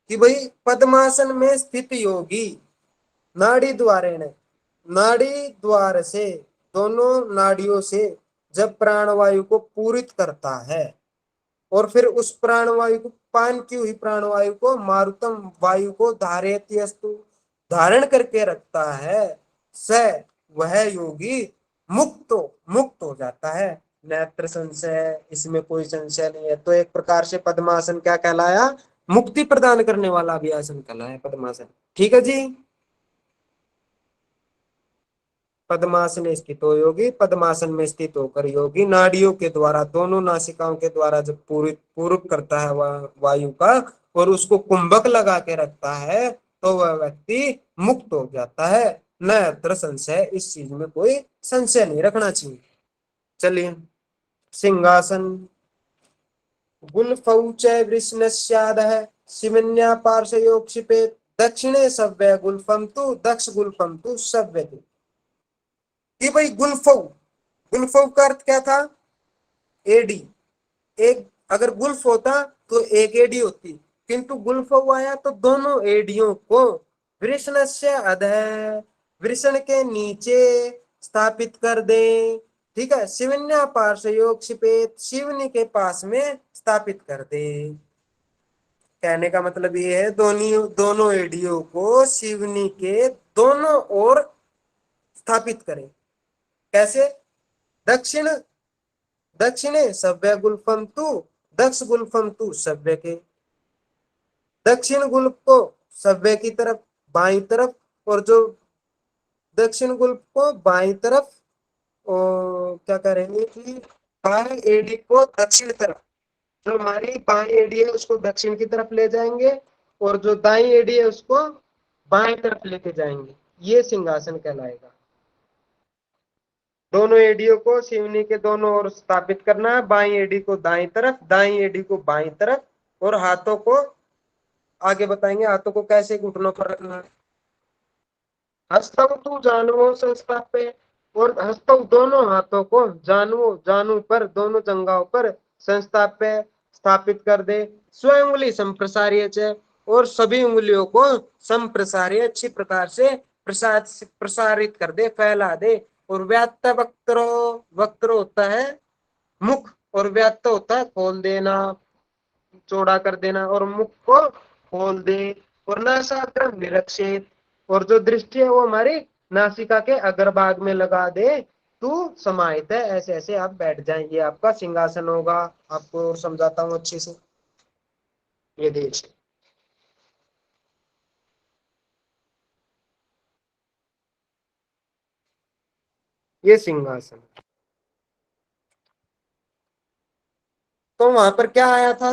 कि भाई पद्मासन में स्थित योगी नाड़ी द्वारेण, नाड़ी द्वार से, दोनों नाड़ियों से जब प्राणवायु को पूरित करता है और फिर उस प्राणवायु को, पान की हुई प्राणवायु को, मारुतम वायु को धारयति अस्तु, धारण करके रखता है, स वह योगी मुक्त हो जाता है। नेत्र संशय, इसमें कोई संशय नहीं है। तो एक प्रकार से पद्मासन क्या कहलाया? मुक्ति प्रदान करने वाला भी आसन कहलाया पद्मासन। ठीक है जी। पद्मासन स्थित हो योगी, पद्मासन में स्थित होकर योगी नाड़ियों के द्वारा, दोनों नासिकाओं के द्वारा जब पूरक करता है वायु का और उसको कुंभक लगा के रखता है, तो वह व्यक्ति मुक्त हो जाता है। न अत्र संशय, इस चीज में कोई संशय नहीं रखना चाहिए। चलिए सिंहासन। गुल्फौ च वृष्णस्यादः शिवन्या पार्श्वयोक्षिपे दक्षिणे सव्य गुल्फम तु दक्ष गुल्फम तु सव्यते। कि भाई गुल्फौ, गुल्फौ का अर्थ क्या था? एडी। एक अगर गुल्फ होता तो एक एडी होती, किंतु गुल्फौ आया तो दोनों एडियों को वृषणस्य अधः, वृषण के नीचे स्थापित कर दे। ठीक है। शिवन्या पार्श्वयोक्षिपेत, शिवनी के पास में स्थापित कर दे। कहने का मतलब ये है दोनों एडियों को शिवनी के दोनों ओर स्थापित करें। कैसे? दक्षिण, दक्षिणे सव्य गुल्फम तु दक्ष गुल्फम तु सव्य के, दक्षिण गुल्फ को सव्य की तरफ बाईं तरफ, और जो दक्षिण गुल्फ को बाईं तरफ, और क्या करेंगे कि बाएं एडी को दक्षिण तरफ, जो हमारी बाएं एडी है उसको दक्षिण की तरफ ले जाएंगे और जो दाईं एडी है उसको बाएं तरफ लेके जाएंगे। ये सिंहासन कहलाएगा। दोनों एडियो को शिवनी के दोनों ओर स्थापित करना है, बाईं एडी को दाईं तरफ, दाईं एडी को बाईं तरफ, और हाथों को आगे बताएंगे, हाथों को कैसे घुटनों पर रखना है। हस्तौ तु जानुओ संस्थाप्य, और हस्तौ दोनों हाथों को जानू पर, दोनों जंघाओं पर संस्थाप्य स्थापित कर दे। स्वयं उंगली संप्रसार्य च, और सभी उंगलियों को संप्रसार्य अच्छी प्रकार से प्रसारित कर दे, फैला दे। और व्यात्त वक्त्रो, वक्त्र होता है मुख, और व्यात्त होता है खोल देना, चौड़ा कर देना, और मुख को खोल दे। और नासाग्र निरक्षेप, और जो दृष्टि है वो हमारी नासिका के अग्रभाग में लगा दे, तू समाहित है। ऐसे ऐसे आप बैठ जाएंगे, आपका सिंहासन होगा। आपको और समझाता हूँ अच्छे से। ये देखिए ये सिंहासन। तो वहां पर क्या आया था?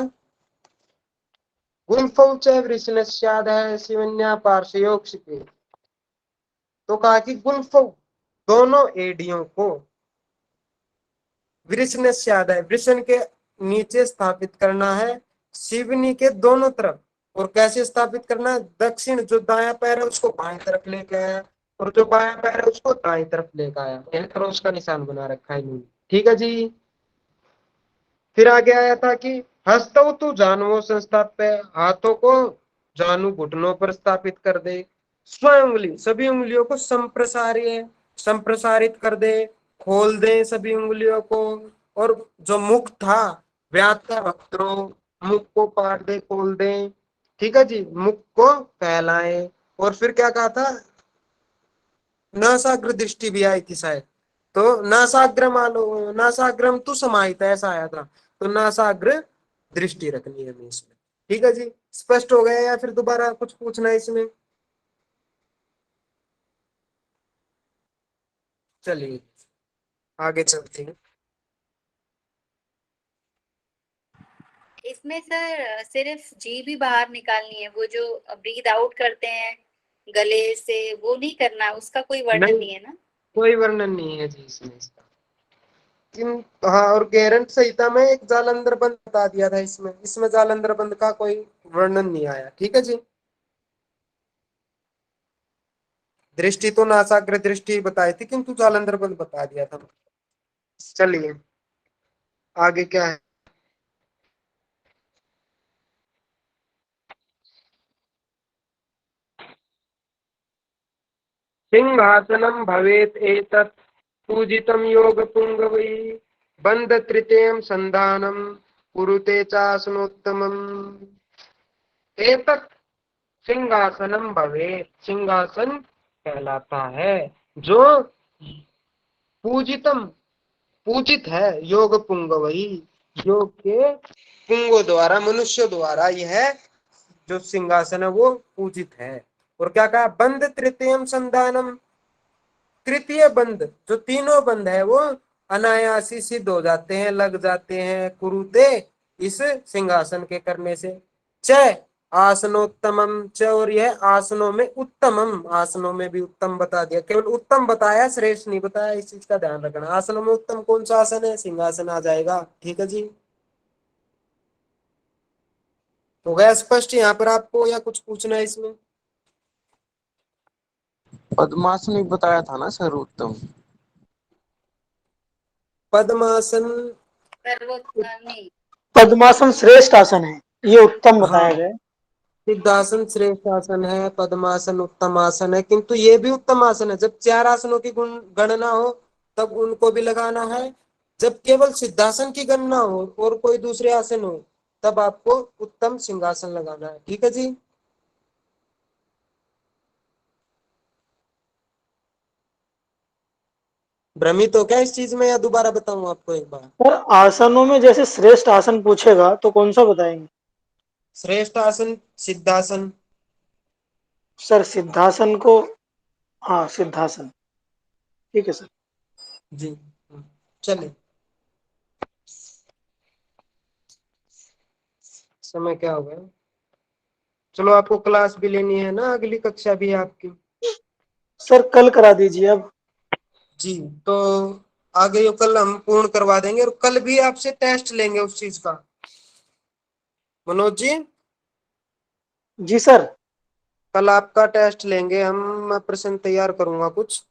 गुल्फौ च वृषणस्यादः शिवन्या पार्श्वयोक्षिपे। तो कहा कि गुल्फौ दोनों एडियों को वृषणस्याद है, वृषण के नीचे स्थापित करना है, शिवनी के दोनों तरफ। और कैसे स्थापित करना है? दक्षिण, जो दायां पैर है उसको बाएं तरफ लेके आया और जो बायां पैर है उसको दाएं तरफ लेके आया। यह क्रॉस का निशान बना रखा है इन्होंने। ठीक है जी। फिर आगे आया था कि हस्तौ तु जानुओ संस्थाप्य, हाथों को जानू घुटनों पर स्थापित कर दे। स्वयं उंगली, सभी उंगलियों को संप्रसारित कर दे, खोल दे सभी उंगलियों को। और जो मुख था व्यात्ता वक्त्रो, मुख को पाट दे, खोल दे। ठीक है जी, मुख को फैलाए। और फिर क्या कहा था? नासाग्र दृष्टि भी आई थी शायद, तो नासाग्रम आलो, नासाग्रम तु समाहित, ऐसा आया था। तो नासाग्र दृष्टि रखनी है हमें इसमें। ठीक है जी, स्पष्ट हो गया या फिर दोबारा कुछ पूछना है इसमें? चलिए आगे चलते हैं। इसमें सर सिर्फ जीभ ही बाहर निकालनी है, वो जो ब्रीद आउट करते हैं गले से वो नहीं करना, उसका कोई वर्णन नहीं है ना? कोई वर्णन नहीं है जी इसमें इसका। हाँ, और गेरंट संहिता में एक जालंधर बंद बता दिया था, इसमें इसमें जालंधर बंद का कोई वर्णन नहीं आया। ठीक है जी। दृष्टि तो नासाग्र दृष्टि बताई थी, किंतु जालंधर बंद बता दिया था। चलिए आगे क्या है? सिंहासनम भवेत एतत् पूजितम योग पुंगवै, बंद तृतीयम संधानम कुरुते चासनोत्तमम। एतत् सिंहासनम भवेत, सिंहासन कहलाता है जो पूजितम, पूजित है, योग पुंगवई, योग के पुंगों द्वारा, मनुष्य द्वारा यह जो सिंहासन है वो पूजित है। और क्या कहा? बंद तृतीयम संधानम, तृतीय बंद, जो तीनों बंद है वो अनायासी सिद्ध हो जाते हैं, लग जाते हैं, कुरुते, इस सिंहासन के करने से। च आसनोत्तमम, च, और यह आसनों में उत्तमम, आसनों में भी उत्तम बता दिया, केवल उत्तम बताया, श्रेष्ठ नहीं बताया, इस चीज का ध्यान रखना। आसनों में उत्तम कौन सा आसन है? सिंहासन आ जाएगा। ठीक है जी, हो गया स्पष्ट यहाँ पर आपको, या कुछ पूछना है इसमें? पद्मासनी बताया था ना सर उत्तम। पद्मासन, नहीं, पद्मासन श्रेष्ठ आसन है, ये उत्तम हाँ, बताया गया है। सिद्धासन श्रेष्ठ आसन है, पद्मासन उत्तम आसन है, किंतु ये भी उत्तम आसन है। जब चार आसनों की गणना हो तब उनको भी लगाना है, जब केवल सिद्धासन की गणना हो और कोई दूसरे आसन हो तब आपको उत्तम सिंहासन लगाना है। ठीक है जी। भ्रमित हो क्या इस चीज में, या दोबारा बताऊं आपको एक बार? और आसनों में जैसे श्रेष्ठ आसन पूछेगा तो कौन सा बताएंगे? श्रेष्ठ आसन सिद्धासन। सर सिद्धासन को, हाँ सिद्धासन, ठीक है सर। जी चलिए, समय क्या हो गया? चलो, आपको क्लास भी लेनी है ना, अगली कक्षा भी है आपकी। सर कल करा दीजिए अब। जी, तो आगे यो कल हम पूर्ण करवा देंगे, और कल भी आपसे टेस्ट लेंगे उस चीज का। मनोज जी, जी सर। कल आपका टेस्ट लेंगे हम, मैं प्रश्न तैयार करूंगा कुछ,